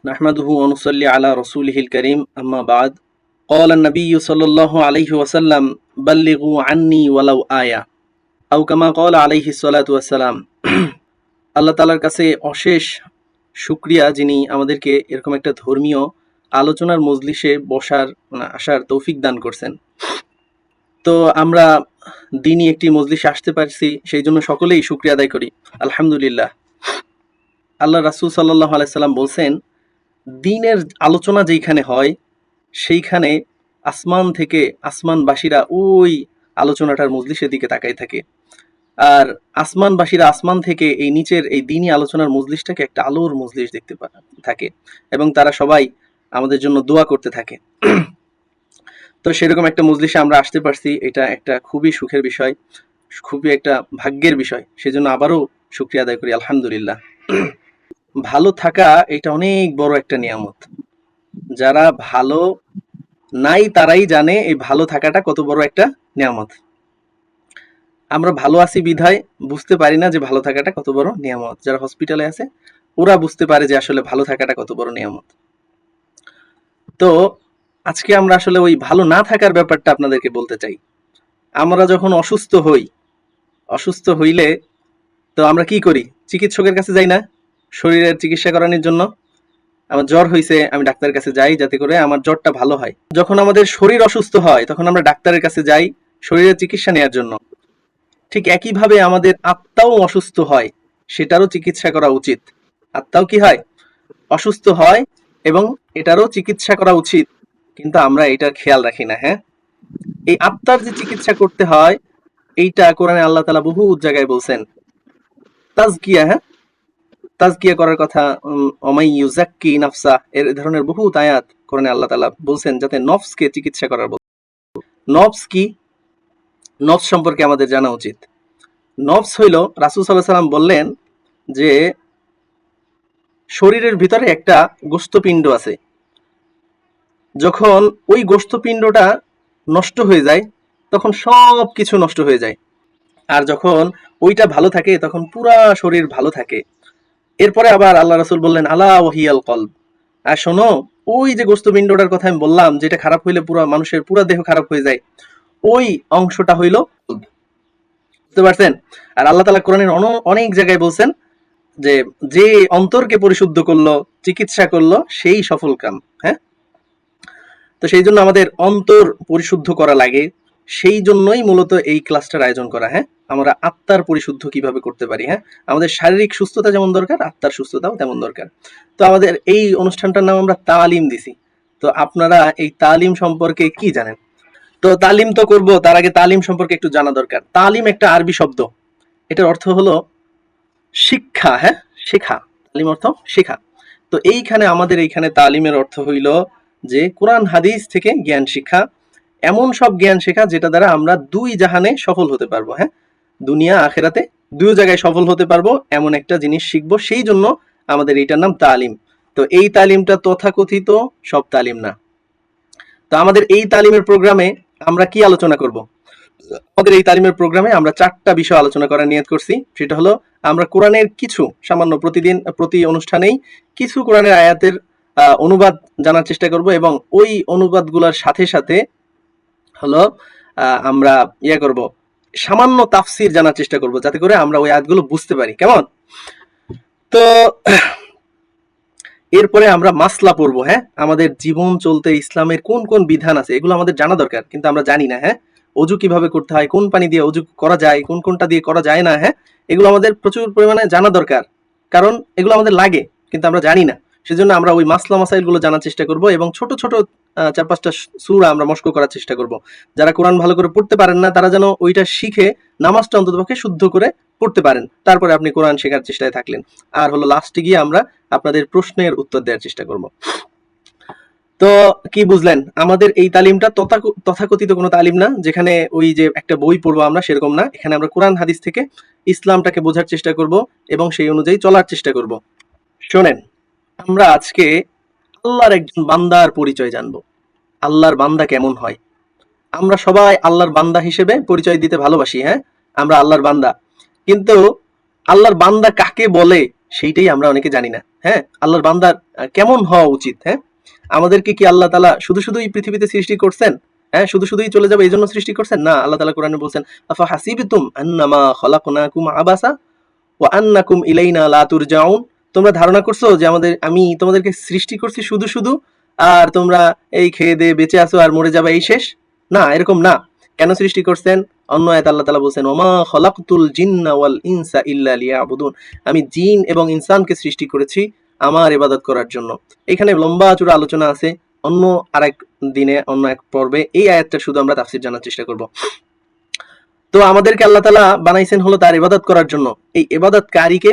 نحمده ونصلي على رسوله الكريم أما بعد قال النبي صلى الله عليه وسلم بلغوا عني ولو آية أو كما قال عليه الصلاة والسلام আল্লাহ তাআলার কাছে অশেষ শুকরিয়া যিনি আমাদেরকে এরকম একটা ধর্মীয় আলোচনার মজলিসে বসার আসার তৌফিক দান করছেন। তো আমরা দিনই একটি মজলিসে আসতে পারছি, সেই জন্য সকলেই শুকরিয়া আদায় করি আলহামদুলিল্লাহ। আল্লাহ রাসূল সাল্লাল্লাহু আলাইহি সাল্লাম বলছেন, দিনের আলোচনা যেইখানে হয় সেইখানে আসমান থেকে আসমানবাসীরা ওই আলোচনাটার মজলিসের দিকে তাকাই থাকে, আর আসমানবাসীরা আসমান থেকে এই নিচের এই দিনই আলোচনার মজলিসটাকে একটা আলোর মজলিস দেখতে থাকে এবং তারা সবাই আমাদের জন্য দোয়া করতে থাকে। তো সেরকম একটা মজলিসে আমরা আসতে পারছি, এটা একটা খুবই সুখের বিষয়, খুবই একটা ভাগ্যের বিষয়, সেজন্য আবারও শুকরিয়া আদায় করি আলহামদুলিল্লাহ। ভালো থাকা এটা অনেক বড় একটা নিয়ামত। যারা ভালো নাই তারাই জানে এই ভালো থাকাটা কত বড় একটা নিয়ামত। আমরা ভালো আছি বিধায় বুঝতে পারি না যে ভালো থাকাটা কত বড় নিয়ামত। যারা হসপিটালে আছে ওরা বুঝতে পারে যে আসলে ভালো থাকাটা কত বড় নিয়ামত। তো আজকে আমরা আসলে ওই ভালো না থাকার ব্যাপারটা আপনাদেরকে বলতে চাই। আমরা যখন অসুস্থ হইলে তো আমরা কি করি? চিকিৎসকের কাছে যাই না শরীরের চিকিৎসা করানোর জন্য? আমার জ্বর হয়েছে, আমি ডাক্তারের কাছে যাই যাতে করে আমার জ্বরটা ভালো হয়। যখন আমাদের শরীর অসুস্থ হয় তখন আমরা ডাক্তারের কাছে যাই শরীরের চিকিৎসা নেওয়ার জন্য। ঠিক একইভাবে আমাদের আত্মাও অসুস্থ হয়, সেটারও চিকিৎসা করা উচিত। আত্মাও কি হয়? অসুস্থ হয় এবং এটারও চিকিৎসা করা উচিত, কিন্তু আমরা এটার খেয়াল রাখি না। হ্যাঁ, এই আত্মার যে চিকিৎসা করতে হয় এইটা কোরআনে আল্লাহ তাআলা বহু জায়গায় বলছেন। তাজকিয়া, হ্যাঁ, তাজকিয়া করার কথা, ওমাই ইউজাক্কি নাফসা, এর ধরনের বহু আয়াত কোরআনে আল্লাহ তাআলা বলছেন যাতে নফসকে চিকিৎসা করার। নফস কি? নফস সম্পর্কে আমাদের জানা উচিত। নফস হইল, রাসূল সাল্লাল্লাহু আলাইহি ওয়াসাল্লাম বললেন যে শরীরের ভিতরে একটা গোশতপিণ্ড আছে, যখন ওই গোশতপিণ্ডটা নষ্ট হয়ে যায় তখন সব কিছু নষ্ট হয়ে যায়, আর যখন ওইটা ভালো থাকে তখন পুরা শরীর ভালো থাকে। এরপরে আবার আল্লাহ রাসূল বললেন আলা ওয়াহিয়াল কলব, আর শোনো, ওই যে গোশতপিণ্ডটার কথা আমি বললাম যেটা খারাপ হইলে পুরা মানুষের পুরা দেহ খারাপ হয়ে যায়, ওই অংশটা হইল কলব। বুঝতে পারছেন? আর আল্লাহ তাআলা কোরআনের অনেক জায়গায় বলছেন যে যে অন্তরকে পরিশুদ্ধ করলো, চিকিৎসা করলো, সেই সফল কাম। হ্যাঁ, তো সেই জন্য আমাদের অন্তর পরিশুদ্ধ করা লাগে, সেই জন্যই মূলত এই ক্লাসটার আয়োজন করা। হ্যাঁ, আমরা আত্মার পরিশুদ্ধ কিভাবে করতে পারি। হ্যাঁ, আমাদের শারীরিক সুস্থতা যেমন দরকার, আত্মার সুস্থতাও তেমন দরকার। তো আমাদের এই অনুষ্ঠানটার নাম আমরা তালিম দিছি। তো আপনারা এই তালিম সম্পর্কে কি জানেন? তো তালিম তো করব, তার আগে তালিম সম্পর্কে একটু জানা দরকার। তালিম একটা আরবি শব্দ, এটার অর্থ হলো শিক্ষা। হ্যাঁ, শেখা। তালিম অর্থ শেখা। তো আমাদের এইখানে তালিমের অর্থ হইল যে কোরআন হাদিস থেকে জ্ঞান শিক্ষা, এমন সব জ্ঞান শেখা যেটা দ্বারা আমরা দুই জাহানে সফল হতে পারবো। হ্যাঁ, দুনিয়া আখেরাতে দুই জায়গায় সফল হতে পারবো এমন একটা জিনিস শিখবো, সেই জন্য আমাদের এইটার নাম তালিম। তো এই তালিমটা তথাকথিত সব তালিম না। তো আমাদের এই তালিমের প্রোগ্রামে আমরা কি আলোচনা করব? আমাদের এই তালিমের প্রোগ্রামে আমরা 4টা বিষয় আলোচনা করার নিয়ত করছি। সেটা হলো আমরা কোরআনের কিছু সামান্য প্রতি অনুষ্ঠানেই কিছু কোরআনের আয়াতের অনুবাদ জানার চেষ্টা করব, এবং ওই অনুবাদগুলোর সাথে সাথে হলো আমরা করব, সামান্য তাফসির জানার চেষ্টা করব যাতে করে আমরা ওই আয়াতগুলো বুঝতে পারি। কেমন? তো এরপরে আমরা মাসলা পড়বো। হ্যাঁ, আমাদের জীবন চলতে ইসলামের কোন কোন বিধান আছে এগুলো আমাদের জানা দরকার, কিন্তু আমরা জানি না। হ্যাঁ, অজু কিভাবে করতে হয়, কোন পানি দিয়ে অজু করা যায়, কোনটা দিয়ে করা যায় না, হ্যাঁ, এগুলো আমাদের প্রচুর পরিমাণে জানা দরকার, কারণ এগুলো আমাদের লাগে কিন্তু আমরা জানি না। সেজন্য আমরা ওই মাসলা মাসাইল গুলো জানার চেষ্টা করব, এবং ছোট ছোট 4-5টা সূরা আমরা মস্ক করার চেষ্টা করব। যারা কোরআন ভালো করে পড়তে পারেন না তারা যেন ওইটা শিখে নামাজটা অন্ততপক্ষে শুদ্ধ করে পড়তে পারেন, তারপরে আপনি কোরআন শেখার চেষ্টায় থাকলেন। আর হলো লাস্টে গিয়ে আমরা আপনাদের প্রশ্নের উত্তর দেওয়ার চেষ্টা করব। তো কি বুঝলেন? আমাদের এই তালিমটা তথাকথিত কোনো তালিম না যেখানে ওই যে একটা বই পড়বো আমরা, সেরকম না। এখানে আমরা কোরআন হাদিস থেকে ইসলামটাকে বোঝার চেষ্টা করব এবং সেই অনুযায়ী চলার চেষ্টা করব। শোনেন, আমরা আজকে আল্লাহর একজন বান্দার পরিচয় জানবো। আল্লাহর বান্দা কেমন হয়? আমরা সবাই আল্লাহর বান্দা হিসেবে পরিচয় দিতে ভালোবাসি। হ্যাঁ, আমরা আল্লাহর বান্দা, কিন্তু আল্লাহর বান্দা কাকে বলে সেইটাই আমরা অনেকে জানি না। হ্যাঁ, আল্লাহর বান্দার কেমন হওয়া উচিত। হ্যাঁ, আমাদেরকে কি আল্লাহ তাআলা শুধু শুধুই পৃথিবীতে সৃষ্টি করছেন? হ্যাঁ, শুধু শুধুই চলে যাবে এই জন্য সৃষ্টি করছেন? না, আল্লাহ তাআলা কোরআনে বলছেন, আফা হাসিবতুম আন্নামা খলাকনাকুম আবাসা ওয়া আন্নাকুম ইলাইনা লা তুরজাউন। তোমরা ধারণা করছো যে আমি তোমাদেরকে সৃষ্টি করছি শুধু শুধু, আর তোমরা এই খেয়ে দিয়ে বেঁচে আছো আর মরে যাবে, এই শেষ? না, এরকম না। কেন সৃষ্টি করছেন? অন্য আয়াতে আল্লাহ তাআলা বলছেন, ওমা খলাকতুল জিন্না ওয়াল ইনসা ইল্লা লিয়াবুদুন। আমি জিন এবং ইনসানকে সৃষ্টি করেছি আমার ইবাদত করার জন্য। এখানে লম্বা চূড়া আলোচনা আছে, অন্য আরেক দিনে অন্য এক পর্বে এই আয়াতটা শুধু আমরা তাফসীর জানার চেষ্টা করব। তো আমাদেরকে আল্লাহ তাআলা বানাইছেন হলো তার ইবাদত করার জন্য। এই ইবাদতকারীকে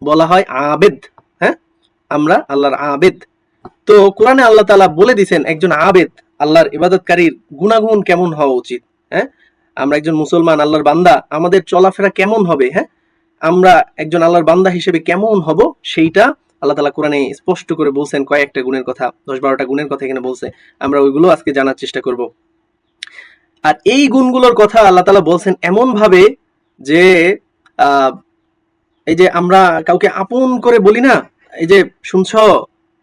বলা হয় আবেদ। হ্যাঁ, আমরা আল্লাহর আবেদ। তো কোরআনে আল্লাহ তাআলা বলে দিয়েছেন একজন আবেদ, আল্লাহর ইবাদতকারীর গুণাগুণ কেমন হওয়া উচিত। হ্যাঁ, আমরা একজন মুসলমান আল্লাহর বান্দা, আমাদের চলাফেরা কেমন হবে। হ্যাঁ, আমরা একজন আল্লাহর বান্দা হিসেবে কেমন হব, সেইটা আল্লাহ তাআলা কোরআনে স্পষ্ট করে বলছেন। কয়েকটা গুণের কথা, 10-12টা গুণের কথা এখানে বলছে। আমরা ওইগুলো আজকে জানার চেষ্টা করব। আর এই গুণগুলোর কথা আল্লাহ তাআলা বলছেন এমন ভাবে যে আহ, এই যে আমরা কাউকে আপন করে বলি না, এই যে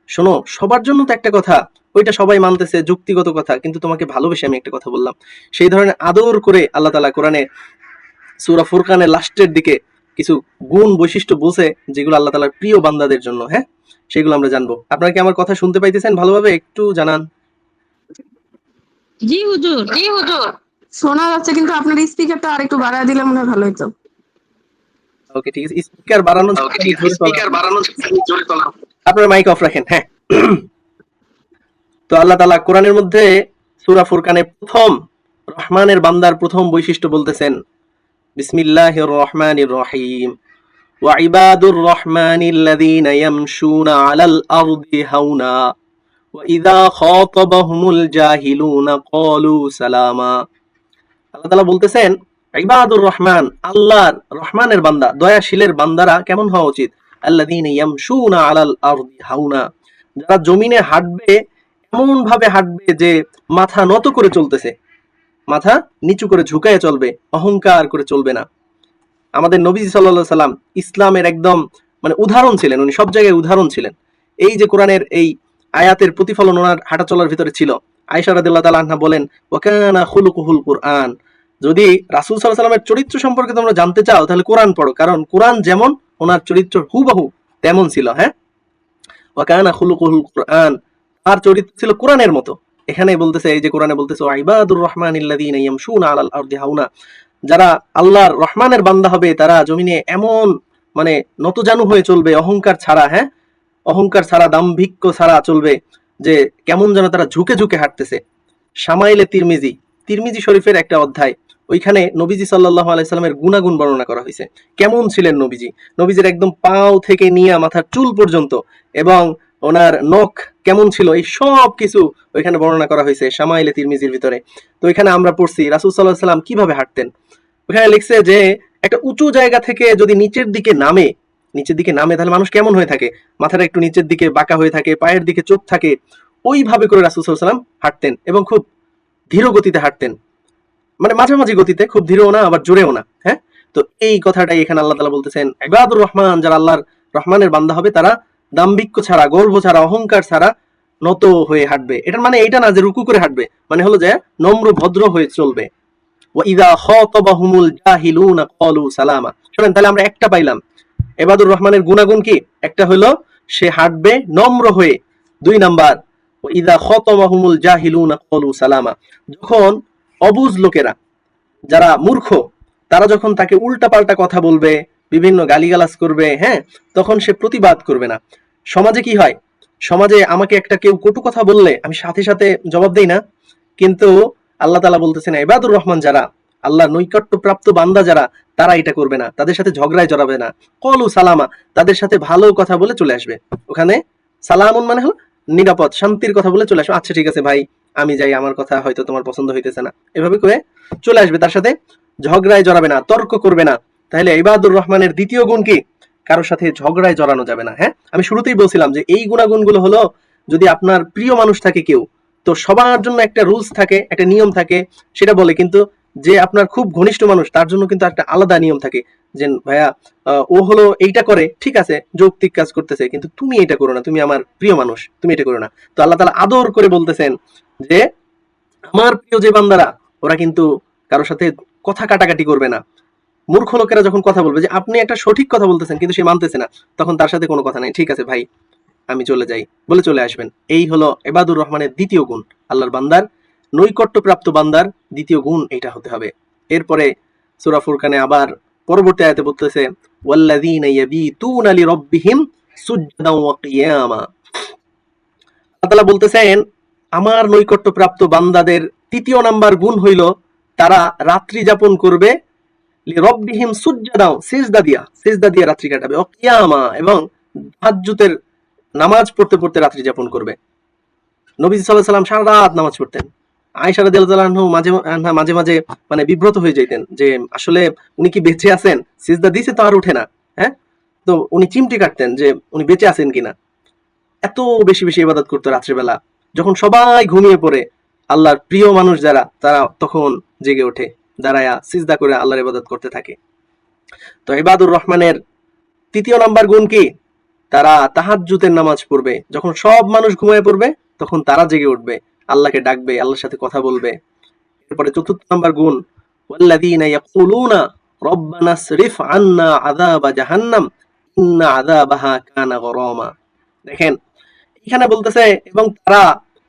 শোনো, সবার জন্য তো একটা কথা, ওইটা সবাই মানতেছে, যুক্তিগত কথা, কিন্তু তোমাকে ভালোবেসে আমি একটা কথা বললাম। সেই ধরনের আদর করে আল্লাহ তাআলা কোরআনে সূরা ফুরকানের লাস্টের দিকে কিছু গুণ বৈশিষ্ট্য বলছে, যেগুলো আল্লাহ তাআলার প্রিয় বান্দাদের জন্য। হ্যাঁ, সেগুলো আমরা জানবো। আপনারা কি আমার কথা শুনতে পাইতেছেন ভালোভাবে? একটু জানান। জি হুজুর। শোনা যাচ্ছে, কিন্তু আপনার স্পিকারটা আর একটু বাড়ায় দিলে মনে হয় ভালো হতো। ওকে, ঠিক আছে। স্পিকার বাড়ানো আপনার মাইক অফ রাখেন। হ্যাঁ, তো আল্লাহ তাআলা কোরআনের মধ্যে সূরা ফুরকানে প্রথম রহমানের বান্দার প্রথম বৈশিষ্ট্য বলতেছেন, বিসমিল্লাহির রহমানির রহিম, ওয়া ইবাদুর রহমানিল্লাযীনা ইয়ামশুনা আলাল আরদি হাওনা ওয়া ইযা খাতাবাহুমুল জাহিলুনা ক্বালু সালামা। আল্লাহ তাআলা বলতেছেন, ইবাদুর রহমান, আল্লাহর রহমানের বান্দা, দয়াশীলের বান্দারা কেমন হওয়া উচিত? আল্লাযীনা ইয়ামশুনা আলাল আরদি হাওনা, যারা জমিনে হাঁটবে এমন ভাবে হাঁটবে যে মাথা নত করে চলতেছে, মাথা নিচু করে ঝুঁকায় চলবে, অহংকার করে চলবে না। আমাদের নবীজি সাল্লাল্লাহু আলাইহি সাল্লাম ইসলামের একদম মানে উদাহরণ ছিলেন, উনি সব জায়গায় উদাহরণ ছিলেন। এই যে কোরআনের এই আয়াতের প্রতিফলন ওনার হাঁটা চলার ভিতরে ছিল। আয়েশা রাদিয়াল্লাহু তাআলা আনহা বলেন, ওয়া কানা খুলুকুহুল কুরআন। যদি রাসূল সাল্লাল্লাহু আলাইহি সাল্লামের চরিত্র সম্পর্কে তোমরা জানতে চাও তাহলে কোরআন পড়ো, কারণ কোরআন যেমন ওনার চরিত্র হুবহু তেমন ছিল। হ্যাঁ, ওয়া কানা খুলুকুহুল কুরআন, আর চরিত্র ছিল কোরআনের মতো। এখানে বলতেছে, এই যে কোরআনে বলতেছে, ওয়া ইবাদুর রহমানিল্লাযীনা ইয়ামশুনা আলাল আরদি হাওনা, যারা আল্লাহর রহমানের বান্দা হবে তারা জমিনে এমন মানে নতজানু হয়ে চলবে, অহংকার ছাড়া। হ্যাঁ, অহংকার ছাড়া, দাম্ভিক্য ছাড়া চলবে, যে কেমন যেন তারা ঝুঁকে ঝুঁকে হাঁটতেছে। শামাইলে তিরমিজি শরীফের একটা অধ্যায়, ওইখানে নবীজি সাল্লাল্লাহু আলাইহি সাল্লামের গুণাগুণ বর্ণনা করা হয়েছে। কেমন ছিলেন নবীজি, নবীজির একদম পাও থেকে নিয়ে মাথার চুল পর্যন্ত, এবং ওনার নখ কেমন ছিল, এই সব কিছু ওইখানে বর্ণনা করা হয়েছে শামাইলে তিরমিজির ভিতরে। তো এখানে আমরা পড়ছি রাসূল সাল্লাল্লাহু আলাইহি সাল্লাম কিভাবে হাঁটতেন। ওখানে লিখছে যে একটা উঁচু জায়গা থেকে যদি নিচের দিকে নামে তাহলে মানুষ কেমন হয়ে থাকে, মাথাটা একটু নিচের দিকে বাঁকা হয়ে থাকে, পায়ের দিকে চোখ থাকে, ওইভাবে করে রাসূল সাল্লাল্লাহু আলাইহি সাল্লাম হাঁটতেন, এবং খুব ধীর গতিতে হাঁটতেন, মানে মাঝামাঝি গতিতে, খুব ধীরেও না আবার জোরেও না। হ্যাঁ, তো এই কথাটাই এখানে আল্লাহ তাআলা বলতেছেন, ইবাদুর রহমান, যারা আল্লাহর রহমানের বান্দা হবে তারা দাম্ভিক্য ছাড়া, গর্ব ছাড়া, অহংকার ছাড়া নত হয়ে হাঁটবে। এটার মানে এইটা না যে রুকু করে হাঁটবে, মানে হলো যে নম্র ভদ্র হয়ে চলবে। ওয়া ইযা খাতাবাহুমুল জাহিলুনা ক্বালু সালামা। শুনেন, তাহলে আমরা একটা পাইলাম, ইবাদুর রহমানের গুণাগুণ কি? একটা হলো সে হাঁটবে নম্র হয়ে। 2 নাম্বার, ওয়া ইযা খাতাবাহুমুল জাহিলুনা ক্বালু সালামা, যখন অবুঝ লোকেরা, যারা মূর্খ, তারা যখন তাকে উল্টাপাল্টা কথা বলবে, বিভিন্ন গালিগালাজ করবে, হ্যাঁ, তখন সে প্রতিবাদ করবে না। সমাজে কি হয়, সমাজে আমাকে একটা কেউ কটু কথা বললে আমি সাথে সাথে জবাব দেই না, কিন্তু আল্লাহ তাআলা বলতেছেন ইবাদুর রহমান, যারা আল্লাহর নৈকট্যপ্রাপ্ত বান্দা যারা, তারা এটা করবে না, তাদের সাথে ঝগড়ায় জড়াবে না। কলু সালামা, তাদের সাথে ভালো কথা বলে চলে আসবে। ওখানে সালামুন মানে হলো নিরাপদ, শান্তির কথা বলে চলে আসবে। আচ্ছা ঠিক আছে ভাই, আমি যাই, আমার কথা হয়তো তোমার পছন্দ হইতেছে না, এভাবে করে চলে আসবে, তার সাথে ঝগড়ায় জড়াবে না, তর্ক করবে না। তাহলে ইবাদুর রহমানের দ্বিতীয় গুণ কি? কারোর সাথে ঝগড়ায় জড়ানো যাবে না। হ্যাঁ, আমি শুরুতেই বলছিলাম যে এই গুণাগুণগুলো হলো, যদি আপনার প্রিয় মানুষ থাকে কেউ, তো সবার জন্য একটা রুলস থাকে, একটা নিয়ম থাকে, সেটা বলে, কিন্তু যে আপনার খুব ঘনিষ্ঠ মানুষ তার জন্য কিন্তু একটা আলাদা নিয়ম থাকে যে ভাইয়া ও হলো এইটা করে, ঠিক আছে, যৌক্তিক কাজ করতেছে, কিন্তু তুমি এটা করো না, তুমি আমার প্রিয় মানুষ, তুমি এটা করো না। তো আল্লাহ তাআলা আদর করে বলতেছেন যে আমার প্রিয় যে বান্দারা ওরা কিন্তু কারোর সাথে কথা কাটাকাটি করবে না। মূর্খ লোকেরা যখন কথা বলবে যে আপনি একটা সঠিক কথা বলতেছেন কিন্তু সে মানতেছে না, তখন তার সাথে কোনো কথা নাই, ঠিক আছে ভাই আমি চলে যাই বলে চলে আসবেন। এই হলো ইবাদুর রহমানের দ্বিতীয় গুণ, আল্লাহর বান্দার নৈকট্যপ্রাপ্ত বান্দার দ্বিতীয় গুণ এইটা হতে হবে। এরপরে সূরা ফুরকানে আবার পরবর্তী আয়াতে বলতেছে ওয়াল্লাযীনা ইয়াবীতুনা লিরাব্বিহিম সুজদান ওয়া কিয়ামা। আল্লাহ তাআলা বলতেছেন আমার নৈকট্যপ্রাপ্ত বান্দাদের তৃতীয় নাম্বার গুণ হইল তারা রাত্রি যাপন করবে লিরাব্বিহিম সুজদান, সিজদা দিয়া রাত্রি কাটাবে, ওয়া কিয়ামা এবং তাহাজ্জুদের নামাজ পড়তে পড়তে রাত্রি যাপন করবে। নবী সাল্লাল্লাহু আলাইহি সাল্লাম সারা রাত নামাজ পড়তেন। আয়েশা রাদিয়াল্লাহু আনহা মাঝে মাঝে মানে বিব্রত হয়ে যেতেন যে আসলে উনি কি বেঁচে আছেন, সিজদা দিছে তো আর ওঠে না, হ্যাঁ, তো উনি চিমটি কাটতেন যে উনি বেঁচে আছেন কিনা। এত বেশি বেশি ইবাদত করতো রাত্রিবেলা, যখন সবাই ঘুমিয়ে পড়ে আল্লাহর প্রিয় মানুষ যারা তারা তখন জেগে ওঠে, দাঁড়ায়া সিজদা করে আল্লাহর ইবাদত করতে থাকে। তো ইবাদুর রহমানের তৃতীয় নাম্বার গুণ কি? তারা তাহাজ্জুদের নামাজ পড়বে, যখন সব মানুষ ঘুমিয়ে পড়বে তখন তারা জেগে উঠবে, আল্লাহকে ডাকবে, আল্লাহর সাথে কথা বলবে। এরপরে চতুর্থ নাম্বার গুণ ওয়াল্লাযীনা ইয়াকুলুনা রব্বানা সরিফ আন্না আযাবা জাহান্নাম ইন্না আযাবাহা কানা গরামা। দেখেন এখানে বলতেছে এবং তারা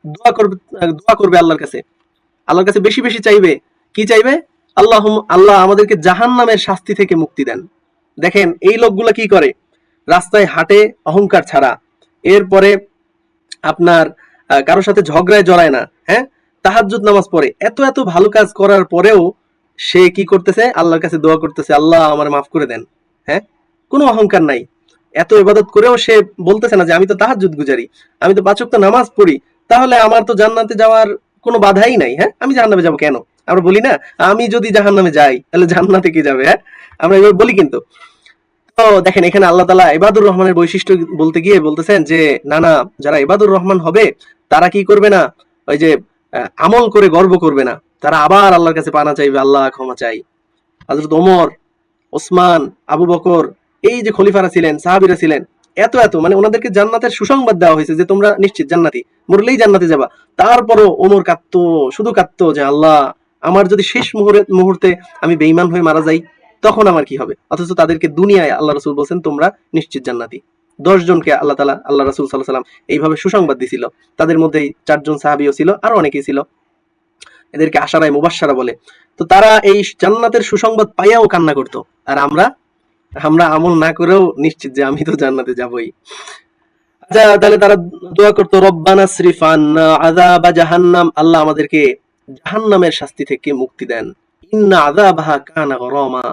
দোয়া করবে আল্লাহর কাছে বেশি বেশি চাইবে। কি চাইবে? আল্লাহ আমাদেরকে জাহান্নামের শাস্তি থেকে মুক্তি দেন। দেখেন এই লোকগুলা কি করে, রাস্তায় হাঁটে অহংকার ছাড়া, এরপরে আপনার কারোর সাথে ঝগড়ায় জড়ায় না, হ্যাঁ, তাহাজ্জুদ নামাজ পড়ে, এত এত ভালো কাজ করার পরেও সে কি করতেছে? আল্লাহর কাছে দোয়া করতেছে আল্লাহ আমার মাফ করে দেন, হ্যাঁ, কোনো অহংকার নাই। এত ইবাদত করেও সে বলতেছে না যে আমি তো তাহাজ্জুদ গুজারি, আমি তো 5 ওয়াক্ত নামাজ পড়ি, তাহলে আমার তো জান্নাতে যাওয়ার কোনো বাধাই নাই, হ্যাঁ, আমি জাহান্নামে যাব কেন? আমরা বলি না আমি যদি জাহান্নামে যাই তাহলে জান্নাতে কি যাবে, হ্যাঁ, আমরা এবার বলি কিন্তু। তো দেখেন এখানে আল্লাহ তাআলা ইবাদুর রহমানের বৈশিষ্ট্য বলতে গিয়ে বলতেছেন যে না না, যারা ইবাদুর রহমান হবে তারা কি করবে না, ওই যে আমল করে গর্ব করবে না, তারা আবার আল্লাহর কাছে পানা চাইবে, আল্লাহ ক্ষমা চাই। হযরত ওমর, ওসমান, আবু বকর, এই যে খলিফারা ছিলেন, সাহাবীরা ছিলেন, এত এত মানে ওনাদেরকে জান্নাতের সুসংবাদ দেওয়া হয়েছে যে তোমরা নিশ্চিত জান্নাতি, মরলেই জান্নাতে যাবা। তারপরও ওমর কাঁদতো, শুধু কাঁদতো যে আল্লাহ আমার যদি শেষ মুহূর্তে আমি বেঈমান হয়ে মারা যাই তখন আমার কি হবে? অথচ তাদেরকে দুনিয়ায় আল্লাহ রাসূল বলছেন তোমরা নিশ্চিত জান্নাতি। 10 জনকে আল্লাহ তাআলা, আল্লাহ রাসূল সাল্লাল্লাহু আলাইহি ওয়াসাল্লাম এইভাবে সুসংবাদ দিছিল। তাদের মধ্যে 4 জন সাহাবীও ছিল, আরো অনেকেই ছিল, এদেরকে আশারায়ে মুবাশশারা বলে। তো তারা এই জান্নাতের সুসংবাদ পাইয়াও কান্না করতো, আর আমরা আমরা আমল না করেও নিশ্চিত যে আমি তো জান্নাতে যাবই। আচ্ছা তাহলে তারা দোয়া করতো রব্বানা সরিফ আন্না আযাবা জাহান্নাম, আল্লাহ আমাদেরকে জাহান্নামের শাস্তি থেকে মুক্তি দেন। ইন্না আযাবাহা কানা গরামা,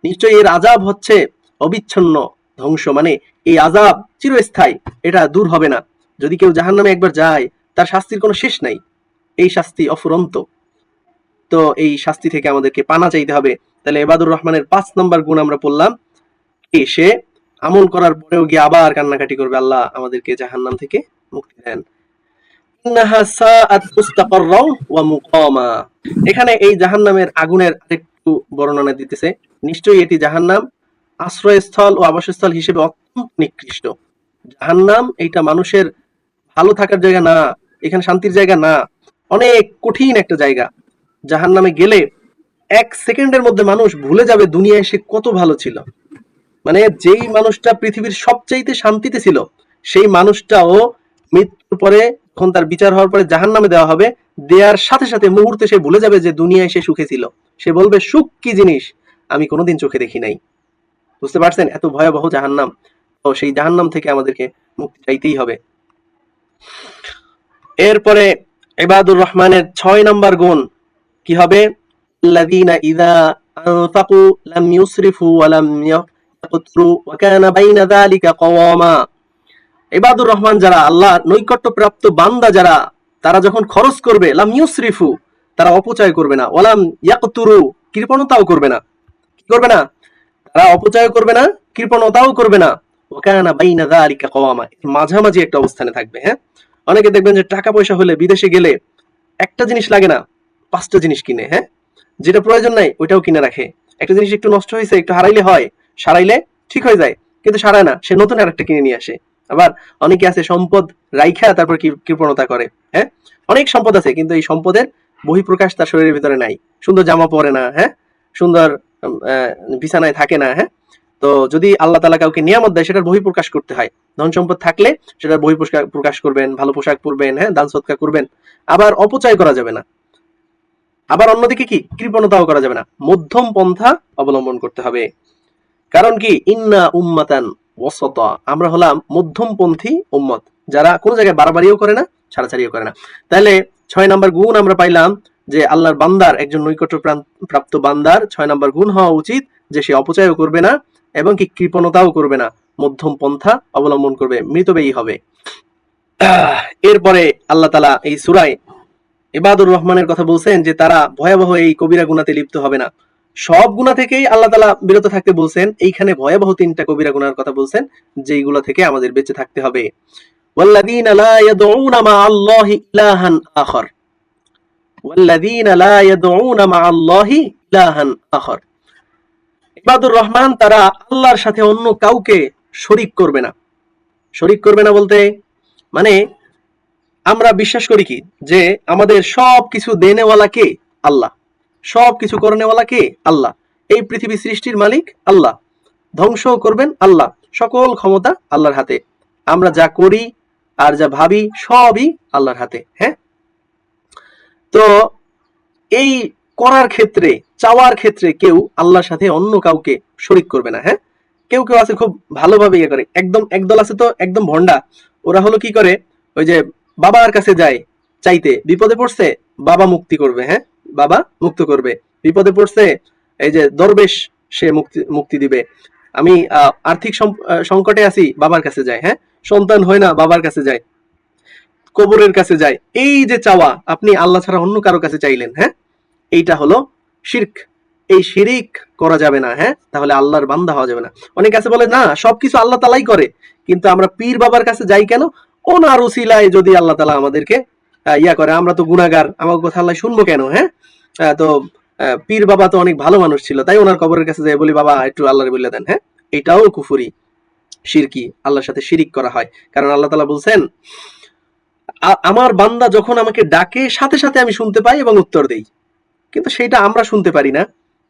নিশ্চয়ই এর আযাব হচ্ছে অবিচ্ছিন্ন ধ্বংস, মানে এই আযাব চিরস্থায়ী, এটা দূর হবে না। যদি কেউ জাহান্নামে একবার যায় তার শাস্তির কোনো শেষ নাই, এই শাস্তি অফুরন্ত। তো এই শাস্তি থেকে আমাদেরকে পানা চাইতে হবে। তাহলে ইবাদুর রহমানের 5 নম্বর গুণ আমরা পড়লাম, সে আমল করার পরেও গিয়ে আবার কান্নাকাটি করবে আল্লাহ আমাদেরকে জাহান্নাম থেকে মুক্তি দেন। ইন্নাহা সাআত মুস্তাকাররাও ওয়া মুকামা। এখানে এই জাহান্নামের আগুনের আরেকটু বর্ণনা দিতেছে, নিশ্চয়ই এটি জাহান্নাম আশ্রয়স্থল ও আবাসস্থল হিসেবে অত্যন্ত নিকৃষ্ট। জাহান্নাম এইটা মানুষের ভালো থাকার জায়গা না, এখানে শান্তির জায়গা না, অনেক কঠিন একটা জায়গা। জাহান্নামে গেলে 1 সেকেন্ডের মধ্যে মানুষ ভুলে যাবে দুনিয়ায় সে কত ভালো ছিল। মানে যেই মানুষটা পৃথিবীর সবচাইতে শান্তিতে ছিল সেই মানুষটাও মৃত্যুর পরে যখন তার বিচার হওয়ার পরে জাহান্নামে দেওয়া হবে, দেওয়ার সাথে সাথে মুহূর্তে সে ভুলে যাবে যে দুনিয়ায় সে সুখে ছিল। সে বলবে সুখ কি জিনিস আমি কোনোদিন চোখে দেখি নাই। বুঝতে পারছেন এত ভয়াবহ জাহান্নাম। তো সেই জাহান্নাম থেকে আমাদেরকে মুক্তি চাইতেই হবে। এরপরে ইবাদুর রহমানের 6 নাম্বার গুণ কি হবে? আল্লাযীনা ইযা আনফাকু লাম ইউসরিফু ওয়া লাম ইয়াকতুরু ওয়া কানা বাইনা যালিকা কওয়ামা। ইবাদুর রহমান যারা, আল্লাহর নৈকট্যপ্রাপ্ত বান্দা যারা, তারা যখন খরচ করবে লাম ইউসরিফু, তারা অপচয় করবে না, ওয়ালাম ইয়াকতুরু, কৃপণতাও করবে না। কি করবে না? তারা অপচয় করবে না, কৃপণতাও করবে না। ওয়া কানা বাইনা যালিকা কওয়ামা, মাঝামাঝি একটা অবস্থানে থাকবে। হ্যাঁ, অনেকে দেখবেন যে টাকা পয়সা হলে বিদেশে গেলে একটা জিনিস লাগে না 5টা জিনিস কিনে, হ্যাঁ, যেটা প্রয়োজন নাই ওইটাও কিনে রাখে। একটা জিনিস একটু নষ্ট হয়েছে, একটু হারাইলে হয়, সারাইলে ঠিক হয়ে যায়, কিন্তু সারায় না, সে নতুন আর একটা কিনে নিয়ে আসে। আবার অনেকে আছে সম্পদ রাইখা তারপর কৃপণতা করে। হ্যাঁ, অনেক সম্পদ আছে কিন্তু এই সম্পদের বহিঃপ্রকাশ তার শরীরের ভিতরে নাই। সুন্দর জামা পরে না, হ্যাঁ, সুন্দর বিছানায় থাকে না। হ্যাঁ, তো যদি আল্লাহ তাআলা কাউকে নিয়ামত দেয় সেটার বহিঃপ্রকাশ করতে হয়। ধন সম্পদ থাকলে সেটার বহিঃপ্রকাশ করবেন, ভালো পোশাক পরবেন, হ্যাঁ, দান সদকা করবেন। আবার অপচয় করা যাবে না। আবার অন্যদিকে কি কৃপণতাও করা যাবে না, মধ্যম পন্থা অবলম্বন করতে হবে। কারণ কি ইন্না উম্মাতান ওয়াসাতা, আমরা হলাম মধ্যমপন্থী উম্মত, যারা কোনো জায়গায় বাড়াবাড়িও করে না, ছাড়াছাড়িও করে না। তাহলে 6 নাম্বার গুণ আমরা পাইলাম যে আল্লাহর বান্দার, একজন নৈকট্য প্রাপ্ত বান্দার 6 নাম্বার গুণ হওয়া উচিত যে সে অপচয়ও করবে না এবং কি কৃপণতাও করবে না, মধ্যম পন্থা অবলম্বন করবে, মৃতব্যয়ী হবে। এরপরে আল্লাহ তাআলা এই সূরায় ইবাদুর রহমানের কথা বলছেন যে তারা ভয়াবহ এই কবিরা গুনাতে লিপ্ত হবে না। সব গুনাহ থেকেই আল্লাহ তাআলা বিরত থাকতে বলছেন, এইখানে ভয়াবহ 3টা কবিরা গুনার কথা বলছেন যেইগুলো থেকে আমাদের বেঁচে থাকতে হবে। ওয়াল্লাযীনা লা ইয়াদউনা মা'আল্লাহি ইলাহান আখার, ওয়াল্লাযীনা লা ইয়াদউনা মা'আল্লাহি ইলাহান আখার। ইবাদুর রহমান তারা আল্লাহর সাথে অন্য কাউকে শরীক করবে না। শরীক করবে না বলতে মানে আমরা বিশ্বাস করি কি যে আমাদের সবকিছু দেনেওয়ালা কে? আল্লাহ। সবকিছু করনেওয়ালা কে? আল্লাহ। এই পৃথিবী সৃষ্টির মালিক আল্লাহ, ধ্বংস করবেন আল্লাহ, সকল ক্ষমতা আল্লাহর হাতে। আমরা যা করি আর যা ভাবি সবই আল্লাহর হাতে। হ্যাঁ, তো এই করার ক্ষেত্রে, চাওয়ার ক্ষেত্রে কেউ আল্লাহর সাথে অন্য কাউকে শরীক করবে না। হ্যাঁ, কেউ কেউ আছে খুব ভালোভাবে ইয়ে করে, একদম একদল আছে তো একদম ভন্ডা, ওরা হলো কি করে, ওই যে বাবার কাছে যায় চাইতে, বিপদে পড়ছে বাবা মুক্তি করবে, হ্যাঁ, বাবা মুক্ত করবে, বিপদে পড়ছে এই যে দরবেশ সে মুক্তি দিবে। আমি আর্থিক সংকটে আছি, বাবার কাছে যায়, হ্যাঁ, সন্তান হয় না, বাবার কাছে যায়, কবরের কাছে যায়। এই যে চাওয়া, আপনি আল্লাহ ছাড়া অন্য কারো কাছে চাইলেন, হ্যাঁ, এইটা হলো শিরক। এই শিরিক করা যাবে না। হ্যাঁ, তাহলে আল্লাহর বান্দা হওয়া যাবে না। অনেক আছে বলে না সবকিছু আল্লাহ তাআলাই করে, কিন্তু আমরা পীর বাবার কাছে যাই কেন? ওনার উসিলায় যদি আল্লাহ তাআলা আমাদেরকে ইয়া করে, আমরা তো গুনাহগার, আমার কথা আল্লাহ শুনবো কেন? হ্যাঁ, তো পীর বাবা তো অনেক ভালো মানুষ ছিল, তাই ওনার কবরের কাছে যাই বলি বাবা একটু আল্লাহরে বলে দেন। হ্যাঁ, এটাও কুফরি, শিরকি, আল্লাহর সাথে শিরিক করা হয়। কারণ আল্লাহ তাআলা বলছেন আমার বান্দা যখন আমাকে ডাকে সাথে সাথে আমি শুনতে পাই এবং উত্তর দেই, কিন্তু সেটা আমরা শুনতে পারি না।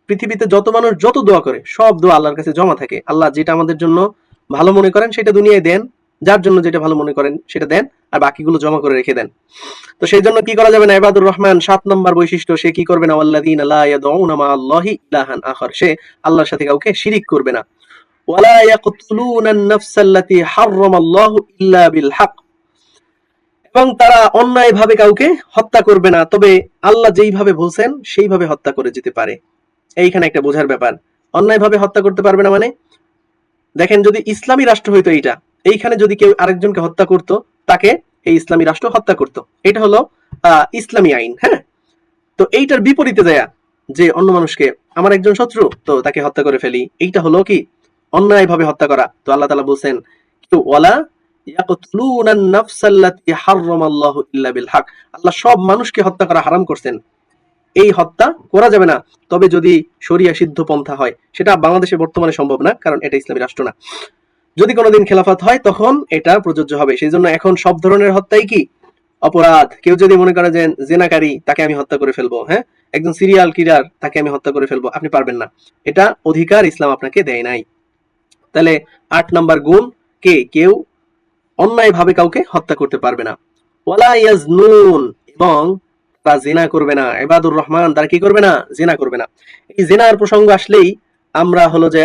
পৃথিবীতে যত মানুষ যত দোয়া করে সব দোয়া আল্লাহর কাছে জমা থাকে। আল্লাহ যেটা আমাদের জন্য ভালো মনে করেন সেটা দুনিয়ায় দেন, যার জন্য যেটা ভালো মনে করেন সেটা দেন, আর বাকিগুলো জমা করে রেখে দেন। তো সেই জন্য কি করা যাবে না? ইবাদুর রহমান 7 নম্বর বৈশিষ্ট্য, সে কি করবে না? ওয়াল্লাযীনা লা ইয়াদউনা মা'আল্লাহি ইলাহান আখার, সে আল্লাহর সাথে কাউকে শিরিক করবে না। ওয়ালা ইয়াকতুলুনা আন-নাফসাল্লাতী হারামাল্লাহু ইল্লা বিল হক, এবং তারা অন্যায়ভাবে কাউকে হত্যা করবে না, তবে আল্লাহ যেইভাবে বলছেন সেইভাবে হত্যা করে যেতে পারে। এইখানে একটা বোঝার ব্যাপার, অন্যায়ভাবে হত্যা করতে পারবে না মানে দেখেন যদি ইসলামী রাষ্ট্র হইতো, এইখানে যদি কেউ আরেকজনকে হত্যা করত, তাকে এই ইসলামী রাষ্ট্র হত্যা করত, এটা হলো ইসলামী আইন। হ্যাঁ, তো এইটার বিপরীতে যায় যে অন্য মানুষকে, আমার একজন শত্রু তো তাকে হত্যা করে ফেলি, এইটা হলো কি অন্যায়ভাবে হত্যা করা। তো আল্লাহ তাআলা বলছেন ওয়ালা ইয়াকতুলুনা আন-নাফসাল্লাতী হারামাল্লাহু ইল্লা বিল হক, আল্লাহ সব মানুষকে হত্যা করা হারাম করছেন, এই হত্যা করা যাবে না, তবে যদি শরিয়া সিদ্ধ পন্থা হয়। সেটা বাংলাদেশে বর্তমানে সম্ভব না, কারণ এটা ইসলামী রাষ্ট্র না। যদি কোনোদিন খেলাফত হয় তখন এটা প্রযোজ্য হবে। সেই জন্য এখন সব ধরনের হত্যাই কি অপরাধ। কেউ যদি মনে করে যে জেনাকারী তাকে আমি হত্যা করে ফেলবো, হ্যাঁ, একজন সিরিয়াল কিলার তাকে আমি হত্যা করে ফেলবো, আপনি পারবেন না, এটা অধিকার ইসলাম আপনাকে দেয় নাই। তাহলে 8 নাম্বার গুণ, কেউ অন্যায়ভাবে কাউকে হত্যা করতে পারবে না। ওয়ালা ইয়াজনুন, এবং তারা জিনা করবে না। ইবাদুর রহমান তারা কি করবে না? জিনা করবে না। এই জিনার প্রসঙ্গ আসলেই আমরা হলো যে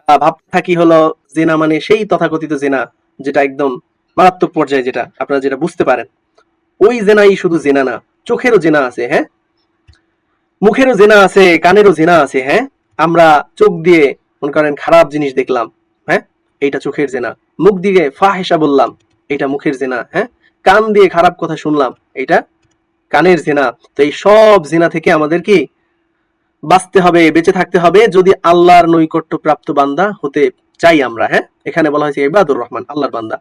ভাবতে থাকি হলো জিনা মানে সেই তথাকথিত জিনা যেটা একদম মারাত্মক পর্যায়ে, যেটা আপনারা যেটা বুঝতে পারেন, ওই জেনাই শুধু জেনা না, চোখেরও জেনা আছে, হ্যাঁ, মুখেরও জেনা আছে, কানেরও জেনা আছে। হ্যাঁ, আমরা চোখ দিয়ে মনে করেন খারাপ জিনিস দেখলাম, হ্যাঁ, এইটা চোখের জেনা। মুখ দিয়ে ফাহিশা বললাম, এটা মুখের জেনা। হ্যাঁ, কান দিয়ে খারাপ কথা শুনলাম, এটা কানের জেনা। তো এই সব জেনা থেকে আমাদের কি বাঁচতে হবে, বেঁচে থাকতে হবে, যদি আল্লাহর নৈকট্য প্রাপ্ত বান্দা হতে চাই আমরা। হ্যাঁ, এখানে বলা হয়েছে ইবাদুর রহমান, আল্লাহর বান্দা।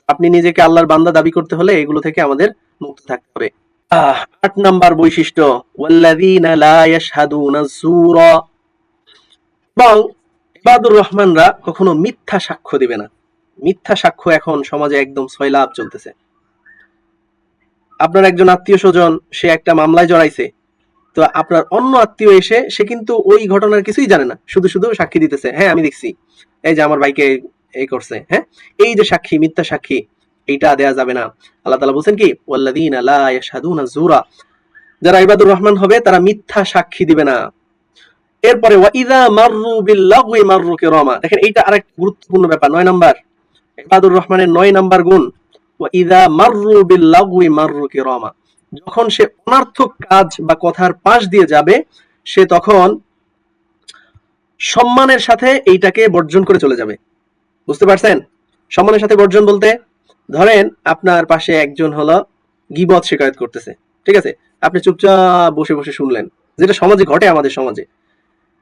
আপনি নিজেকে আল্লাহর বান্দা দাবি করতে হলে এগুলো থেকে আমাদের মুক্ত থাকতে হবে। 8 নাম্বার বৈশিষ্ট্য ওয়াল্লাযীনা লা ইয়াশহাদুনা যুরা, এবং ইবাদুর রহমানরা কখনো মিথ্যা সাক্ষ্য দিবে না। মিথ্যা সাক্ষ্য এখন সমাজে একদম সয়লাব চলতেছে। আপনার একজন আত্মীয় স্বজন সে একটা মামলায় জড়াইছে, তো আপনার অন্য আত্মীয় এসে সে কিন্তু ওই ঘটনার কিছুই জানে না, শুধু শুধু সাক্ষী দিতেছে, হ্যাঁ আমি দেখছি, এই যে আমার ভাইকে এই করছে, হ্যাঁ এই যে সাক্ষী, মিথ্যা সাক্ষী, এইটা দেয়া যাবে না। আল্লাহ তাআলা বলেন কি ওয়াল্লাযীনা লা ইয়াশহাদুনা যুরা, যারা ইবাদুর রহমান হবে তারা মিথ্যা সাক্ষী দিবে না। এরপরে ওয়াইদা মাররু বিল লাগওয়ি মাররু কিরামা, দেখেন এইটা আরেক গুরুত্বপূর্ণ ব্যাপার। 9 নাম্বার ইবাদুর রহমানের 9 নাম্বার গুণ ওয়াইদা মাররু বিল লাগওয়ি মাররু কিরামা, যখন সে অনর্থক কাজ বা কথার পাশ দিয়ে যাবে সে তখন সম্মানের সাথে এইটাকে বর্জন করে চলে যাবে। বুঝতে পারছেন? সম্মানের সাথে বর্জন বলতে, ধরেন আপনার পাশে একজন হলো গীবত শিকায়ত করতেছে, ঠিক আছে, আপনি চুপচাপ বসে বসে শুনলেন, যেটা সমাজে ঘটে, আমাদের সমাজে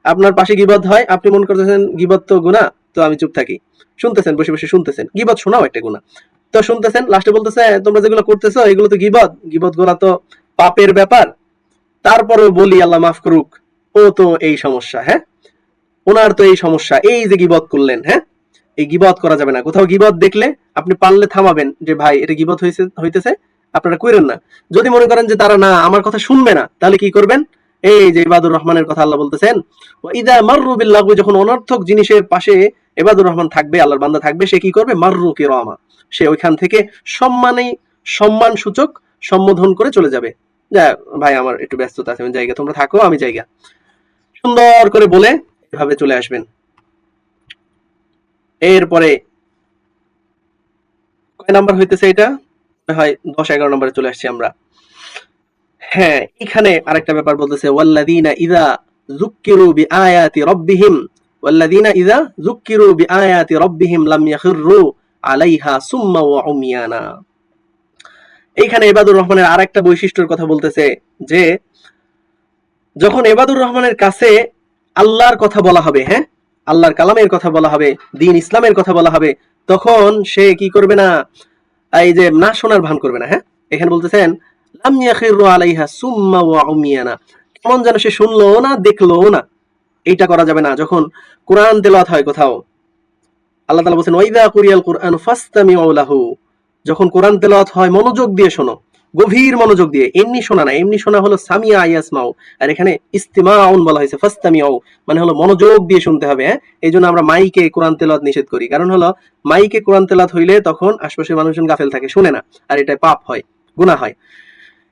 আপনার পাশে গীবত হয়, আপনি মনে করতেছেন গীবত তো গুনাহ, তো আমি চুপ থাকি, শুনতেছেন, বসে বসে শুনতেছেন, গীবত শোনাও একটা গুনাহ, তো শুনতেছেন, লাস্টে বলতেছে তোমরা যেগুলো করতেছো এগুলো তো গীবত, গীবত গুলা তো পাপের ব্যাপার, তারপরেও বলি আল্লাহ মাফ করুক, ও তো এই সমস্যা, হ্যাঁ ওনার তো এই সমস্যা, এই যে গীবত করলেন, হ্যাঁ এই গীবত করা যাবে না। কোথাও গীবত দেখলে আপনি পারলে থামাবেন যে ভাই এটা গীবত হইতেছে, আপনারা কইরেন না। যদি মনে করেন যে তারা না আমার কথা শুনবে না, তাহলে কি করবেন? এই যে ইবাদুর রহমানের কথা আল্লাহ বলতেছেন ওয়াইদা মাররু বিল লাগওয়ি, যখন অনর্থক জিনিসের পাশে ইবাদুর রহমান থাকবে, আল্লাহর বান্দা থাকবে, সে কি করবে? মাররু কিরামা, সে ওইখান থেকে সম্মান সূচক সম্বোধন করে চলে যাবে, যা ভাই আমার একটু ব্যস্ততা আছে, আমি জায়গা, তোমরা থাকো আমি জায়গা, সুন্দর করে বলে এভাবে চলে আসবেন। এরপরে কয় নাম্বার হইতেছে এটা? হয় 10-11 নম্বরে চলে আসছি আমরা। হ্যাঁ, এখানে আরেকটা ব্যাপার বলতেছে ওয়াল্লাযীনা ইযা যুক্কিরু বিআয়াতি রাব্বিহিম ওয়াল্লাযীনা ইযা যুক্কিরু বিআয়াতি রাব্বিহিম লাম ইয়াখিরু আলাইহা সুম্মা ওয়া উমিয়ানা। এইখানে ইবাদুর রহমানের আরেকটা বৈশিষ্ট্যের কথা বলতেছে যে যখন ইবাদুর রহমানের কাছে আল্লাহর কথা বলা হবে, হ্যাঁ আল্লাহর কালামের কথা বলা হবে, দ্বীন ইসলামের কথা বলা হবে, তখন সে কি করবে না? এই যে না শোনার ভান করবে না, হ্যাঁ এখানে বলতেছেন লাম ইয়াখিরু আলাইহা সুম্মা ওয়া উমিয়ানা, কেমন যেন সে শুনলো না দেখলো না, এইটা করা যাবে না। যখন কোরআন তেলাওয়াত হয় কোথাও, আল্লাহ তাআলা বলেন ওয়াইদা কুরিয়াল কুরআনু ফাসতামিউ লাহু, যখন কোরআন তেলাওয়াত হয় মনোযোগ দিয়ে শোনো, গভীর মনোযোগ দিয়ে, এমনি শোনা না, এমনি শোনা হলো সামিয়া ইয়াসমাউ, আর এখানে ইস্তিমাউন বলা হয়েছে, ফাসতামিউ মানে হলো মনোযোগ দিয়ে শুনতে হবে, হ্যাঁ এইজন্য আমরা মাইকে কোরআন তেলাওয়াত নিষেধ করি, কারণ হলো মাইকে কোরআন তেলাওয়াত হইলে তখন আশপাশের মানুষজন গাফেল থাকে, শুনে না, আর এটা পাপ হয়, গুনাহ হয়।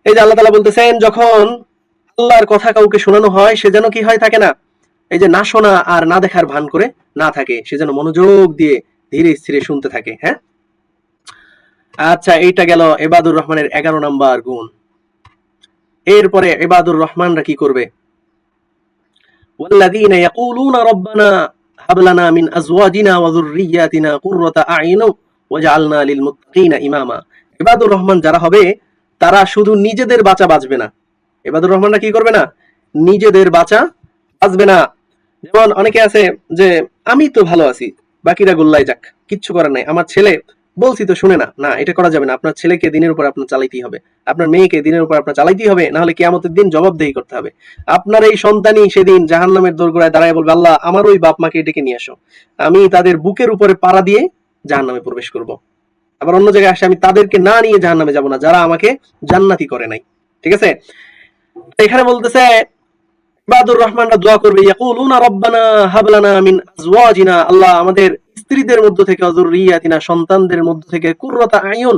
এই যে আল্লাহ তাআলা বলতেছেন যখন আল্লাহর কথা কাউকে শোনানো হয় সে যেন কি হয় থাকে না, এই যে না শোনা আর না দেখার ভান করে না থাকে, সে যেন মনোযোগ দিয়ে ধীরে স্থিরে শুনতে থাকে, হ্যাঁ। আচ্ছা, এইটা গেল ইবাদুর রহমানের 11 নাম্বার গুণ। এরপরে ইবাদুর রহমানরা কি করবে? ওয়াল্লাযীনা ইয়াকুলুনা রাব্বানা হাব লানা মিন আজওয়াজিনা ওয়া যুররিয়্যাতিনা কুররাতা আ'ইন ওয়াজআলনা লিল মুত্তাকিনা ইমামা। ইবাদুর রহমান যারা হবে তারা শুধু নিজেদের বাঁচা বাঁচবে না। ইবাদুর রহমানরা কি করবে না? নিজেদের বাঁচা বাঁচবে না। যেমন অনেকে আছে যে আমি তো ভালো আছি, বাকিরা গোল্লায় যাক, কিচ্ছু করার নাই, আমার ছেলে বলছি তো শুনে না, না এটা করা যাবে না। আপনার ছেলেকে দিনের উপর আপনার চালাইতেই হবে, আপনার মেয়েকে দিনের উপর আপনার চালাইতেই হবে, না হলে কিয়ামতের দিন জবাবদেহি করতে হবে। আপনার এই সন্তানই সেদিন জাহান্নামের দোরগোড়ায় দাঁড়ায় বলবে আল্লাহ আমার ওই বাপ মাকে ডেকে নিয়ে আসো, আমি তাদের বুকের উপরে পাড়া দিয়ে জাহান্নামে প্রবেশ করব। আবার অন্য জায়গায় আসে আমি তাদেরকে না নিয়ে জাহান্নামে যাব না যারা আমাকে জান্নাতি করে নাই, ঠিক আছে। এখানে বলতেছে ইবাদুর রহমানরা দোয়া করবে ইয়াকুলুনা রাব্বানা হাব লানা মিন আজওয়াজিনা, আল্লাহ আমাদের স্ত্রীদের মধ্য থেকে, যুররিয়াতিনা সন্তানদের মধ্য থেকে, কুররাতা আয়ুন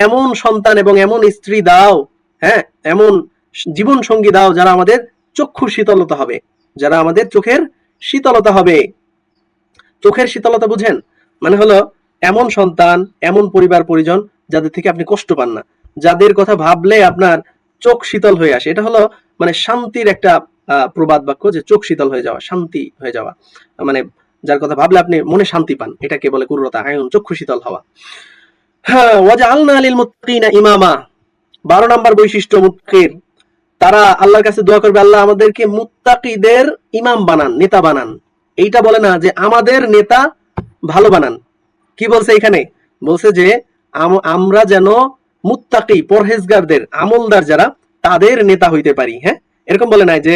এমন সন্তান এবং এমন স্ত্রী দাও, হ্যাঁ এমন জীবন সঙ্গী দাও যারা আমাদের চক্ষুর শীতলতা হবে, যারা আমাদের চোখের শীতলতা হবে। চোখের শীতলতা বুঝেন? মানে হলো এমন সন্তান, এমন পরিবার পরিজন যাদের থেকে আপনি কষ্ট পান না, যাদের কথা ভাবলে আপনার চোখ শীতল হয়ে আসে। এটা হলো মানে শান্তির একটা প্রবাদ বাক্য, যে চোখ শীতল হয়ে যাওয়া, শান্তি হয়ে যাওয়া, মানে যার কথা ভাবলে আপনি মনে শান্তি পান, এটাকে বলে কুররাতা আয়ুন, চক্ষু শীতল হওয়া। হ্যাঁ, ওয়াজআলনা লিল মুত্তাকিনা ইমামা। 12 নম্বর বৈশিষ্ট্য মুত্তাকির, তারা আল্লাহর কাছে দোয়া করবে আল্লাহ আমাদেরকে মুত্তাকিদের ইমাম বানান, নেতা বানান। এইটা বলে না যে আমাদের নেতা ভালো বানান, কি বলছে এখানে? বলছে যে আমরা যেন মুত্তাকি, পরহেজগারদের, আমলদার যারা তাদের নেতা হইতে পারি। হ্যাঁ, এরকম বলে নাই যে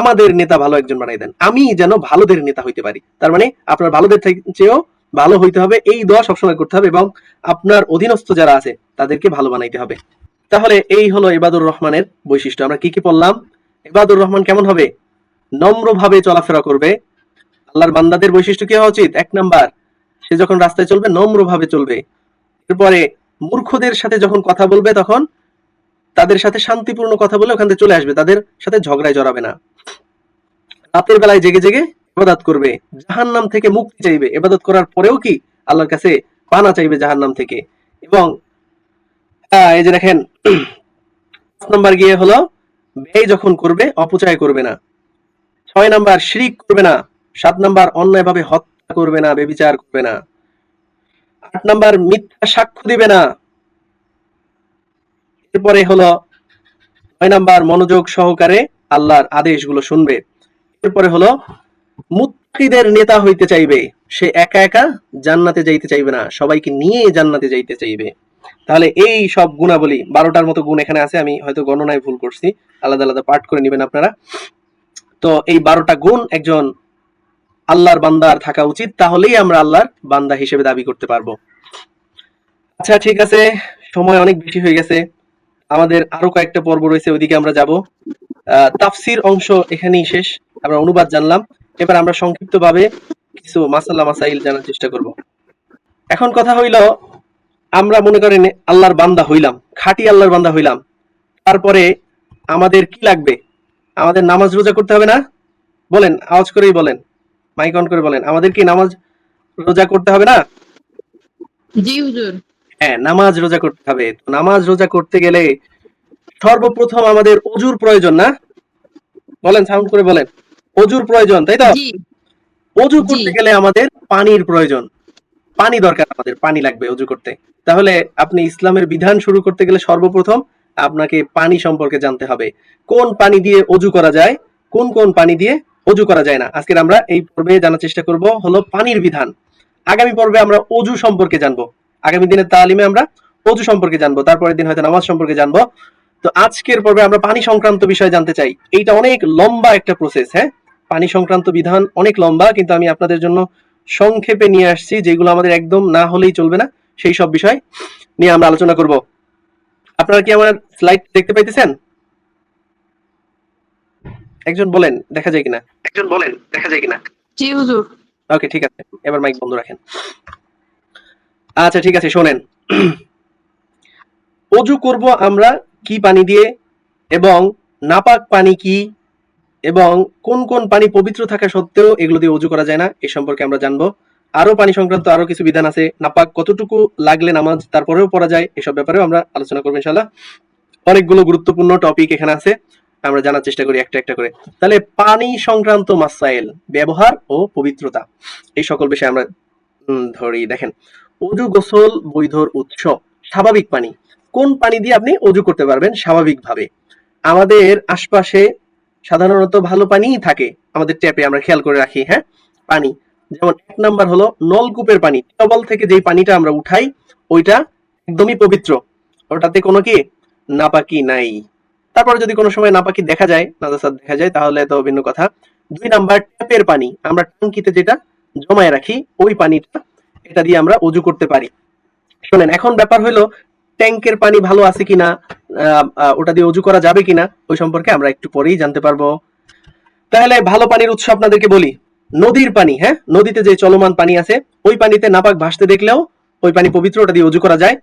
আমাদের নেতা ভালো একজন বানাই দেন, আমি যেন ভালোদের নেতা হইতে পারি। তার মানে আপনার ভালোদের চেয়েও ভালো হইতে হবে, এই দোয়া সবসময় করতে হবে, এবং আপনার অধীনস্থ যারা আছে তাদেরকে ভালো বানাইতে হবে। তাহলে এই হলো ইবাদুর রহমানের বৈশিষ্ট্য। আমরা কি কি পড়লাম? ইবাদুর রহমান কেমন হবে? নম্রভাবে চলাফেরা করবে। আল্লাহর বান্দাদের বৈশিষ্ট্য কি হওয়া উচিত? 1 নাম্বার, সে যখন রাস্তায় চলবে নম্রভাবে চলবে। এরপরে মূর্খদের সাথে যখন কথা বলবে তখন তাদের সাথে শান্তিপূর্ণ কথা বলে ওখান থেকে চলে আসবে, তাদের সাথে ঝগড়ায় জড়াবে না। রাতের বেলায় জেগে জেগে ইবাদত করবে, জাহান্নাম থেকে মুক্তি চাইবে, ইবাদত করার পরেও কি আল্লাহর কাছে পানা চাইবে জাহান্নাম থেকে। এবং এই যে দেখেন 5 নাম্বার গিয়ে হলো ব্যয় যখন করবে অপচয় করবে না। 6 নাম্বার শিরিক করবে না। 7 নাম্বার অন্যায়ভাবে হত্যা করবে না, ব্যভিচার করবে না। 8 নাম্বার মিথ্যা সাক্ষ্য দিবে না। এরপরে হলো 9 নাম্বার মনোযোগ সহকারে আল্লাহর আদেশগুলো শুনবে। এরপরে হলো মুত্তাকিদের নেতা হইতে চাইবে, সে একা একা জান্নাতে যাইতে চাইবে না, সবাইকে নিয়ে জান্নাতে যাইতে চাইবে। তাহলে এই সব গুণাবলী 12টার মতো গুণ এখানে আছে, আমি হয়তো গণনায় ভুল করছি, আলাদা আলাদা পাঠ করে নেবেন আপনারা। তো এই 12টা গুণ একজন আল্লাহর বান্দার থাকা উচিত, তাহলেই আমরা আল্লাহর বান্দা হিসেবে দাবি করতে পারবো। আচ্ছা ঠিক আছে, সময় অনেক বেশি হয়ে গেছে, আমাদের আরো কয়েকটা পর্ব রয়েছে, ওইদিকে আমরা যাব। তাফসির অংশ এখানেই শেষ, আমরা অনুবাদ জানলাম। এবার আমরা সংক্ষিপ্তভাবে কিছু মাসালা মাসাইল জানার চেষ্টা করব। এখন কথা হইল, আমরা মনে করেন আল্লাহর বান্দা হইলাম, খাঁটি আল্লাহর বান্দা হইলাম, তারপরে আমাদের কি লাগবে? আমাদের নামাজ রোজা করতে হবে না? বলেন, আওয়াজ করেই বলেন, মাইক অন করে বলেন, আমাদের কি নামাজ রোজা করতে হবে না? জি হুজুর। হ্যাঁ, নামাজ রোজা করতে হবে। তো নামাজ রোজা করতে গেলে সর্বপ্রথম আমাদের অজুর প্রয়োজন না? বলেন, সাউন্ড করে বলেন, অজুর প্রয়োজন, তাই তো? জি অজু জি করতে গেলে আমাদের পানির প্রয়োজন, পানি দরকার, আমাদের পানি লাগবে অজু করতে। তাহলে আপনি ইসলামের বিধান শুরু করতে গেলে সর্বপ্রথম আপনাকে পানি সম্পর্কে জানতে হবে, কোন পানি দিয়ে অজু করা যায়, কোন কোন পানি দিয়ে অজু করা যায় না। আজকে আমরা এই পর্বে জানার চেষ্টা করব হলো পানির বিধান। আগামী পর্বে আমরা অজু সম্পর্কে জানবো, আগামী দিনের তালিমে আমরা অজু সম্পর্কে জানবো, তারপরের দিন হয়তো নামাজ সম্পর্কে জানবো। তো আজকের পর্বে আমরা পানি সংক্রান্ত বিষয় জানতে চাই। এইটা অনেক লম্বা একটা প্রসেস। হ্যাঁ, পানি সংক্রান্ত বিধান অনেক লম্বা, কিন্তু আমি আপনাদের জন্য সংক্ষেপে নিয়ে আসছি, যেগুলো আমাদের একদম না হলেই চলবে না, সেই সব বিষয় নিয়ে আমরা আলোচনা করব। আপনারা কি আমার স্লাইড দেখতে পাইতেছেন? একজন বলেন দেখা যায় কিনা। জি হুজুর। ওকে, ঠিক আছে, এবার মাইক বন্ধ রাখেন। আচ্ছা ঠিক আছে, শোনেন, অজু করব আমরা কি পানি দিয়ে, এবং নাপাক পানি কি, এবং কোন কোন পানি পবিত্র থাকা সত্ত্বেও এগুলো দিয়ে অজু করা যায় না, এই সম্পর্কে আমরা জানবো। আরো পানি সংক্রান্ত আরো কিছু বিধান আছে, নাপাক কতটুকু লাগলে নামাজ তারপরেও পড়া যায়, এসব ব্যাপারেও আমরা আলোচনা করবো ইনশাআল্লাহ। অনেকগুলো গুরুত্বপূর্ণ টপিক এখানে আছে, আমরা জানার চেষ্টা করি একটা একটা করে। তাহলে পানি সংক্রান্ত মাসাইল, ব্যবহার ও পবিত্রতা, এই সকল বিষয়ে আমরা ধরি। দেখেন, অজু গোসল বৈধর উৎস স্বাভাবিক পানি। কোন পানি দিয়ে আপনি অজু করতে পারবেন স্বাভাবিকভাবে? আমাদের আশপাশে সাধারণত ভালো পানিই থাকে, আমাদের ট্যাপে আমরা খেয়াল করে রাখি। হ্যাঁ, পানি যেমন 1 নাম্বার হলো নলকূপের পানি, টিউবওয়েল থেকে যেই পানিটা আমরা উঠাই ওইটা একদমই পবিত্র, ওটাতে কোনো কি নাপাকি নাই। তারপরে যদি কোনো সময় নাপাকি দেখা যায়, নাজাসাত দেখা যায়, তাহলে তো ভিন্ন কথা। 2 নাম্বার ট্যাপের পানি, আমরা ট্যাঙ্কিতে যেটা জমায় রাখি ওই পানিটা, এটা দিয়ে আমরা অজু করতে পারি। শোনেন, এখন ব্যাপার হলো ট্যাঙ্কের পানি ভালো আছে কিনা, ওটা দিয়ে অজু করা যাবে কিনা, ওই সম্পর্কে আমরা একটু পরেই জানতে পারবো। তাহলে ভালো পানির উৎস আপনাদেরকে বলি, নদীর পানি। হ্যাঁ, নদীতে যে চলমান পানি আছে ওই পানিতে নাপাক ভাসতে দেখলেও ওই পানি পবিত্র, ওটা দিয়ে অজু করা যায়।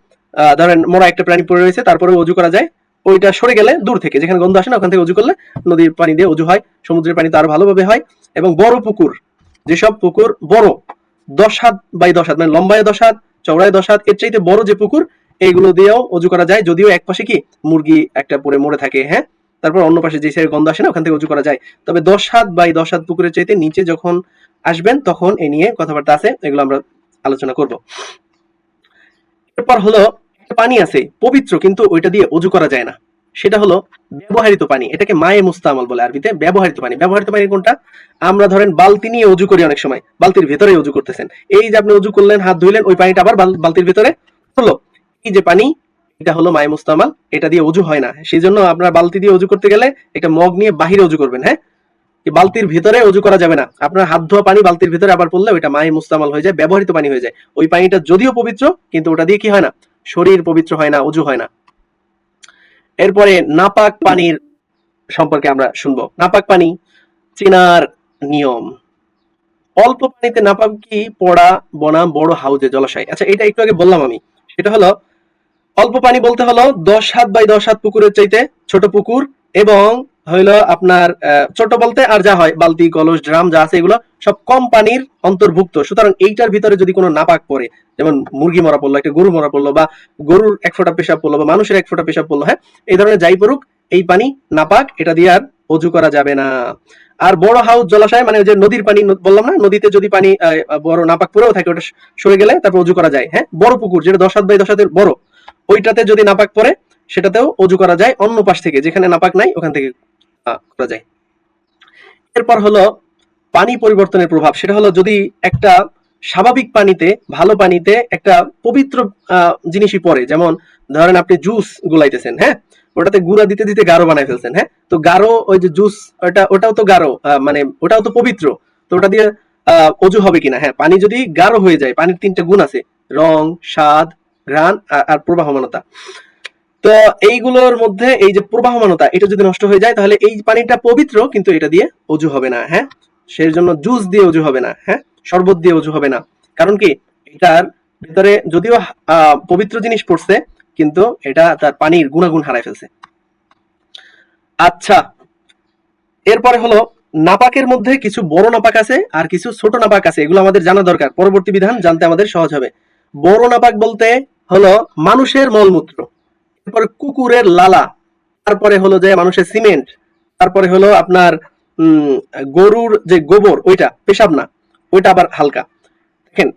ধরেন মরা একটা প্রাণী পড়ে রয়েছে, তারপরে অজু করা যায়, ওইটা সরে গেলে দূর থেকে, যেখানে গন্ধ আসে না ওখান থেকে অজু করলে নদীর পানি দিয়ে অজু হয়। সমুদ্রের পানি তো আরো ভালোভাবে হয়। এবং বড় পুকুর, যেসব পুকুর বড় 10 হাত বাই 10 হাত, মানে লম্বায় 10 হাত চওড়ায় 10 হাত, এর চাইতে বড় যে পুকুর, এইগুলো দিয়েও অজু করা যায়, যদিও এক পাশে কি মুরগি একটা পরে মরে থাকে। হ্যাঁ, তারপর অন্য পাশে যে সাইডে গন্ধ আসে না ওখান থেকে অজু করা যায়। তবে 10 হাত বাই 10 হাত পুকুরের চাইতে নিচে যখন আসবেন তখন এ নিয়ে কথাবার্তা আছে, এগুলো আমরা আলোচনা করব। এরপর হলো একটা পানি আছে পবিত্র, কিন্তু ওইটা দিয়ে অজু করা যায় না, সেটা হলো ব্যবহৃত পানি। এটাকে মায়ে মুস্তামাল বলে আরবিতে। ব্যবহৃত পানি, ব্যবহৃত পানি কোনটা? আমরা ধরেন বালতি নিয়ে অজু করি, অনেক সময় বালতির ভেতরে অজু করতেছেন, এই যে আপনি অজু করলেন, হাত ধুইলেন, ওই পানিটা আবার বালতির ভেতরে হলো, এই যে পানি, এটা হলো মায়ে মুস্তামাল, এটা দিয়ে অজু হয় না। সেই জন্য আপনার বালতি দিয়ে অজু করতে গেলে একটা মগ নিয়ে বাহিরে অজু করবেন। হ্যাঁ, বালতির ভিতরে অজু করা যাবে না। আপনার হাত ধোয়া পানি বালতির ভিতরে আবার পড়লে ওইটা মায়ে মুস্তামাল হয়ে যায়, ব্যবহৃত পানি হয়ে যায়। ওই পানিটা যদিও পবিত্র, কিন্তু ওটা দিয়ে কি হয় না, শরীর পবিত্র হয় না, অজু হয় না। এরপরে নাপাক পানির সম্পর্কে আমরা শুনবো। নাপাক পানি চেনার নিয়ম। অল্প পানিতে নাপাক কি পড়া বনাম বড় হাউজে জলাশয়। আচ্ছা, এটা একটু আগে বললাম আমি। সেটা হলো অল্প পানি বলতে হলো 10 হাত বাই 10 হাত পুকুরের চাইতে ছোট পুকুর, এবং হইলো আপনার ছোট বলতে আর যা হয় বালতি কলস ড্রাম যা আছে এগুলো সব কম পানির অন্তর্ভুক্ত। সুতরাং এইটার ভিতরে যদি কোনো নাপাক পড়ে, যেমন মুরগি মরা পড়লো, একটা গরু মরা পড়লো, বা গরুর এক ফোঁটা পেশাব পড়লো, বা মানুষের এক ফোঁটা পেশাব পড়লো, হ্যাঁ, এই ধরনের যাই পড়ুক, এই পানি নাপাক, এটা দিয়ে আর অজু করা যাবে না। আর বড় হাউস জলাশয় মানে যে নদীর পানি বললাম না, নদীতে যদি পানি বড় নাপাক পড়েও থাকে, ওটা সরে গেলে তারপর অজু করা যায়। হ্যাঁ, বড় পুকুর যেটা 10 হাত বাই 10 হাতের বড়, ওইটাতে যদি নাপাক পড়ে সেটাতেও অজু করা যায়, অন্য পাশ থেকে যেখানে নাপাক নাই ওখান থেকে করা যায়। এরপর হলো পানি পরিবর্তনের প্রভাব। সেটা হলো যদি একটা স্বাভাবিক পানিতে, ভালো পানিতে একটা পবিত্র জিনিসই পড়ে, যেমন ধরেন আপনি জুস গুলাইতেছেন, হ্যাঁ, ওটাতে গুঁড়া দিতে দিতে গাঢ় বানাই ফেলছেন, হ্যাঁ, তো গাঢ় ওই যে জুস, ওটাও তো গাঢ়, মানে ওটাও তো পবিত্র, তো ওটা দিয়ে অজু হবে কিনা? হ্যাঁ, পানি যদি গাঢ় হয়ে যায়, পানির 3টা গুণ আছে, রং, স্বাদ, ঘ্রাণ আর প্রবাহমানতা। তো এইগুলোর মধ্যে এই যে প্রবাহমানতা, এটা যদি নষ্ট হয়ে যায় তাহলে এই পানিটা পবিত্র, কিন্তু এটা দিয়ে অজু হবে না। হ্যাঁ, সেই জন্য জুস দিয়ে অজু হবে না, হ্যাঁ, শরবত দিয়ে অজু হবে না। কারণ কি, এটার ভিতরে যদিও পবিত্র জিনিস পড়ছে, কিন্তু এটা তার পানির গুণাগুণ হারায় ফেলছে। আচ্ছা, এরপরে হলো নাপাকের মধ্যে কিছু বড় নাপাক আছে আর কিছু ছোট নাপাক আছে, এগুলো আমাদের জানা দরকার, পরবর্তী বিধান জানতে আমাদের সহজ হবে। বড় নাপাক বলতে হলো মানুষের মলমূত্র, তারপরে কুকুরের লালা, তারপরে হলো যে মানুষের সিমেন্ট, তারপরে হলো আপনার গরুর যে গোবর, ওইটা পেশাব না, ওইটা আবার হালকা। দেখেন,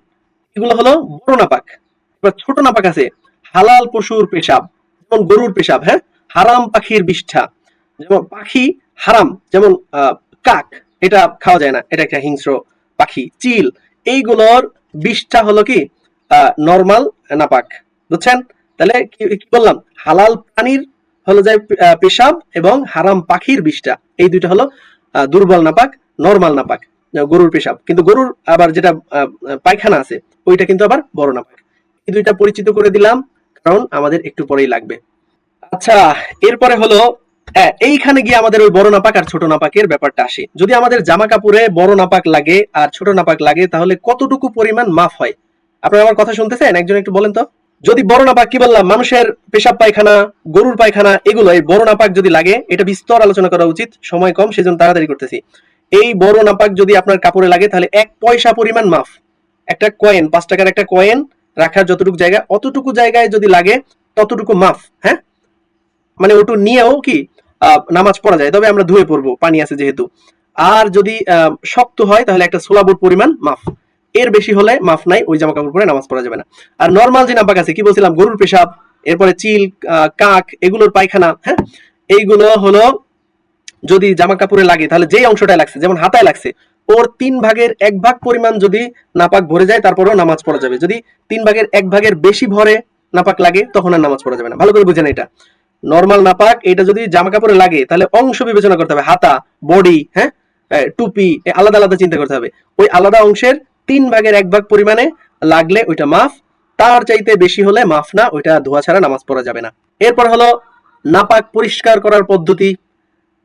এগুলো হলো বড় নাপাক। এবার ছোট নাপাক আছে হালাল পশুর পেশাব, যেমন গরুর পেশাব, হ্যাঁ, হারাম পাখির বিষ্ঠা, যেমন পাখি হারাম, যেমন কাক, এটা খাওয়া যায় না, এটা একটা হিংস্র পাখি। চিল, এইগুলোর বিষ্ঠা হলো কি নরমাল নাপাক, বুঝছেন? তাহলে কি বললাম, হালাল প্রাণীর হলো যে পেশাব এবং হারাম পাখির বিষ্ঠা, এই দুইটা হলো দুর্বল নাপাক, নরমাল নাপাক গরুর পেশাব। কিন্তু গরুর আবার যেটা পায়খানা আছে, ওইটা কিন্তু আবার বড় নাপাক। এই দুইটা পরিচিত করে দিলাম, কারণ আমাদের একটু পরেই লাগবে। আচ্ছা, এরপরে হলো এইখানে গিয়ে আমাদের ওই বড় নাপাক আর ছোট নাপাকের ব্যাপারটা আসে। যদি আমাদের জামা কাপড়ে বড় নাপাক লাগে আর ছোট নাপাক লাগে, তাহলে কতটুকু পরিমাণ মাফ হয়? আপনারা আমার কথা শুনতেছেন? একজন একটু বলেন তো। যদি বড় নাপাক, কি বললাম, মানুষের পেশাব পায়খানা, গরুর পায়খানা, এগুলো এই বড় নাপাক যদি লাগে, এটা বিস্তর আলোচনা করা উচিত, সময় কম, সেজন্য তাড়াতাড়ি করতেছি। এই বড় নাপাক যদি আপনার কাপড়ে লাগে, তাহলে 1 পয়সা পরিমাণ মাফ। একটা কয়েন, 5 টাকার একটা কয়েন রাখার যতটুকু জায়গা, অতটুকু জায়গায় যদি লাগে ততটুকু মাফ। হ্যাঁ, মানে ওটু নিয়েও কি নামাজ পড়া যায়, তবে আমরা ধুয়ে পড়বো, পানি আছে যেহেতু। আর যদি শক্ত হয় তাহলে একটা সোলাবুট পরিমাণ মাফ, এর বেশি হলে মাফ নাই, ওই জামা কাপড় পরে নামাজ পড়া যাবে না। আর নরমাল যে নাপাক আছে, কি বলছিলাম, গরুর পেশাব, এরপরে চিল, কাক, এগুলোর পায়খানা, হ্যাঁ, এইগুলো হলো যদি জামা কাপড়ে লাগে, তাহলে যেই অংশটায় লাগছে, যেমন হাতায় লাগছে, ওর 3 ভাগের 1 ভাগ পরিমাণ যদি নাপাক ভরে যায়, তারপরেও নামাজ পড়া যাবে। যদি 3 ভাগের 1 ভাগের বেশি ভরে নাপাক লাগে, তখন আর নামাজ পড়া যাবে না। ভালো করে বুঝেন এটা। নরমাল নাপাক, এটা যদি জামা কাপড়ে লাগে, তাহলে অংশ বিবেচনা করতে হবে, হাতা, বডি, হ্যাঁ, টুপি, আলাদা আলাদা চিন্তা করতে হবে। ওই আলাদা অংশের 3 ভাগের 1 ভাগ পরিমাণে লাগলে ওইটা মাফ, তার চাইতে বেশি হলে মাফ না, ওইটা ধোয়া ছাড়া নামাজ পড়া যাবে না। এরপর হলো নাপাক পরিষ্কার করার পদ্ধতি।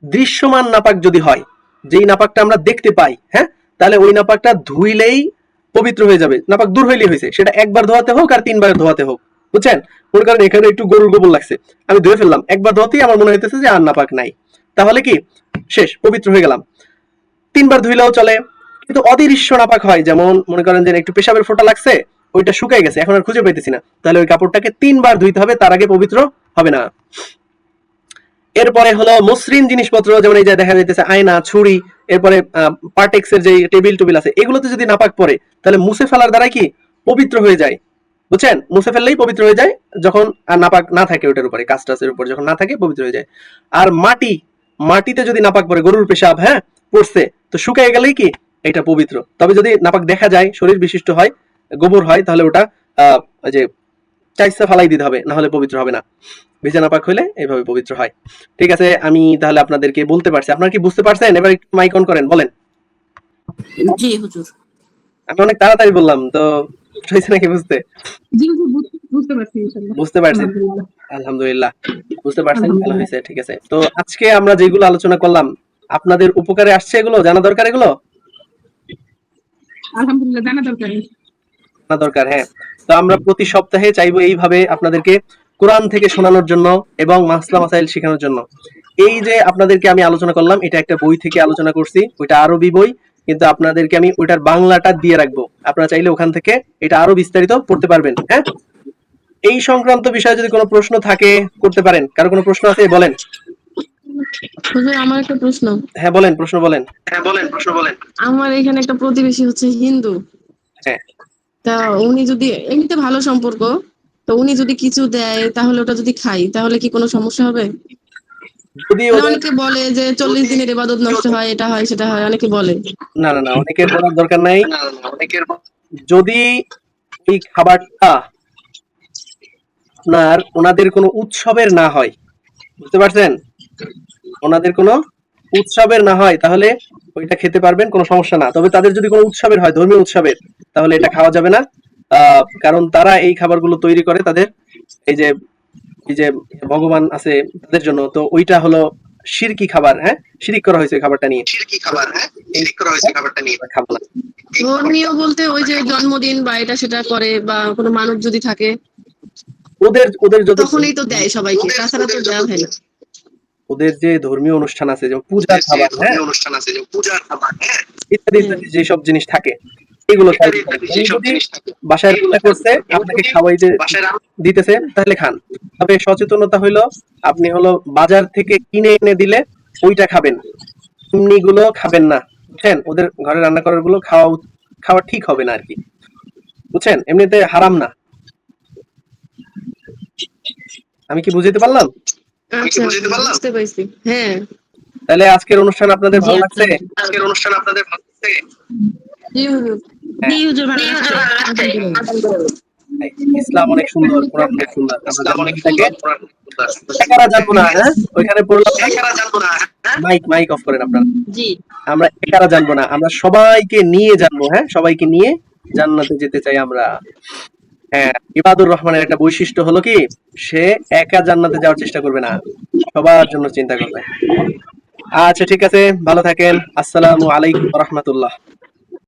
দৃশ্যমান নাপাক যদি হয়, যেই নাপাকটা আমরা দেখতে পাই, হ্যাঁ, তাহলে ওই নাপাকটা ধুইলেই পবিত্র হয়ে যাবে। নাপাক দূর হইলেই হয়েছে, সেটা 1 বার ধোয়াতে হোক আর 3 বার ধোয়াতে হোক, বুঝছেন? মনে করেন এখানে একটু গরুর গোবর লাগছে, আমি ধুয়ে ফেললাম, 1 বার ধোয়াতেই আমার মনে হইতেছে যে আর নাপাক নাই, তাহলে কি শেষ, পবিত্র হয়ে গেলাম। 3 বার ধুইলেও চলে। কিন্তু অদৃশ্য নাপাক হয়, যেমন মনে করেন যে একটু পেশাবের ফোঁটা লাগছে, ওইটা শুকায় গেছে, এখন আর খুঁজে পাইতেছি না, তাহলে ওই কাপড়টাকে 3 বার ধুইতে হবে, তার আগে পবিত্র হবে না। এরপরে হলো মসৃণ জিনিসপত্র, যেমন এই যে দেখা যাইতেছে আয়না, ছুরি, এরপরে পার্টেক্সের যে টেবিল টুবিল আছে, এগুলোতে যদি নাপাক পড়ে, তাহলে মুছে ফেলার দ্বারা কি পবিত্র হয়ে যায়, বুঝছেন? মুছে ফেললেই পবিত্র হয়ে যায়, যখন আর নাপাক না থাকে ওটার উপরে, কাজ টাজের উপর যখন না থাকে, পবিত্র হয়ে যায়। আর মাটিতে যদি নাপাক পড়ে, গরুর পেশাব, হ্যাঁ, পড়ছে, তো শুকায় গেলেই কি এটা পবিত্র। তবে যদি নাপাক দেখা যায়, শরীর বিশিষ্ট হয়, গোবর হয়, তাহলে ওটা ওই যে চাইছে ফালাই দিতে হবে, না হলে পবিত্র হবে না। ভিজা নাপাক হলে এইভাবে পবিত্র হয়। ঠিক আছে, আমি তাহলে আপনাদেরকে বলতে পারছি। আপনারা কি বুঝতে পারছেন? এবার একটু মাইক অন করেন, বলেন। জি হুজুর। আমি অনেক তাড়াতাড়ি বললাম তো, হয়েছে নাকি বুঝতে? জি হুজুর, বুঝতে পারছি ইনশাআল্লাহ। বুঝতে পারছেন? আলহামদুলিল্লাহ। আলহামদুলিল্লাহ, বুঝতে পারছেন, ভালো আলহামদুলিল্লাহ। হয়েছে। ঠিক আছে, তো আজকে আমরা যেগুলো আলোচনা করলাম আপনাদের উপকারে আসছে? এগুলো জানা দরকার, এগুলো আলহামদুলিল্লাহ, জানা দরকার। জানা দরকার। হ্যাঁ, তো আমরা প্রতি সপ্তাহে চাইবো এইভাবে আপনাদেরকে কোরআন থেকে শোনানোর জন্য এবং মাসলা মাসাইল শেখানোর জন্য। এই যে আপনাদেরকে আমি আলোচনা করলাম, এটা একটা বই থেকে আলোচনা করছি, ওইটা আরবি বই, কিন্তু আপনাদেরকে আমি ওইটার বাংলাটা দিয়ে রাখবো। আপনারা চাইলে ওখান থেকে এটা আরো বিস্তারিত পড়তে পারবেন। হ্যাঁ, এই সংক্রান্ত বিষয়ে যদি কোনো প্রশ্ন থাকে করতে পারেন। কারো কোনো প্রশ্ন আছে? বলেন। হুজুর, আমার একটা প্রশ্ন। হ্যাঁ বলেন, প্রশ্ন বলেন। আমার এখানে একটা প্রতিবেশী হচ্ছে হিন্দু। হ্যাঁ, তা উনি যদি এমনিতে ভালো সম্পর্ক, তো উনি যদি কিছু দেয় তাহলে ওটা যদি খাই তাহলে কি কোনো সমস্যা হবে? যদি মানে ওদের অনেকে বলে যে 40 দিনের ইবাদত নষ্ট হয়, এটা হয় সেটা হয়, অনেকে বলে। না না না, অনেকের বলার দরকার নাই। যদি এই খাবারটা আপনার ওনাদের কোনো উৎসবের না হয়, বুঝতে পারছেন, ওনাদের কোনো উৎসবের না হয় তাহলে ওইটা খেতে পারবেন, কোনো সমস্যা না। তবে তাদের যদি কোনো উৎসবের হয়, ধর্মীয় উৎসবের, তাহলে এটা খাওয়া যাবে না। কারণ তারা এই খাবারগুলো তৈরি করে তাদের এই যে এই যে ভগবান আছে তাদের জন্য, তো ওইটা হলো শিরকি খাবার। হ্যাঁ, শিরিক করা হয়েছে খাবারটা নিয়ে, এই খাবারটা খাবো না। ধর্মীয় বলতে ওই যে জন্মদিন বা এটা সেটা করে, বা কোনো মানত যদি থাকে ওদের ওদের যত তখনই তো দেয় সবাইকে, তাছাড়া তো দেওয়া হয় না। ওদের যে ধর্মীয় অনুষ্ঠান আছে, যেমন পূজার খাবার, হ্যাঁ, ইত্যাদি হ্যাঁ। ইত্যাদি যেসব জিনিস থাকে, এগুলো খাই দিতে হবে। উনি যদি বাসায় রান্না করছে আপনাকে খাওয়াইতে দিতেছে তাহলে খান। তবে সচেতনতা হইলো, আপনি হলো বাজার থেকে কিনে এনে দিলে ওইটা খাবেন, এমনি গুলো খাবেন না। বুঝছেন, ওদের ঘরে রান্না করার গুলো খাওয়া ঠিক হবে না আর কি। বুঝছেন, এমনিতে হারাম না। আমি কি বুঝাইতে পারলাম? আচ্ছা, বুঝতে পারছি। হ্যাঁ। তাহলে আজকের অনুষ্ঠান আপনাদের জি ভালো আচ্ছা। লাগছে? জি হুজুর। জি হ্যাঁ, হুজুর, ভালো লাগছে। আলহামদুলিল্লাহ। ইসলাম অনেক সুন্দর, কোরআন অনেক সুন্দর। আমরা জানবো এটাকে, একারা জানবো না। হ্যাঁ, ওইখানে পড়লাম না, মাইক মাইক অফ করেন আপনারা। জি। আমরা একারা জানবো না, আমরা সবাইকে নিয়ে জানবো। হ্যাঁ, সবাইকে নিয়ে জান্নাতে যেতে চাই আমরা। হ্যাঁ, ইবাদুর রহমানের একটা বৈশিষ্ট্য হলো কি, সে একা জান্নাতে যাওয়ার চেষ্টা করবে না, সবার জন্য চিন্তা করবে। আচ্ছা ঠিক আছে, ভালো থাকেন। আসসালামু আলাইকুম ওয়া রাহমাতুল্লাহ।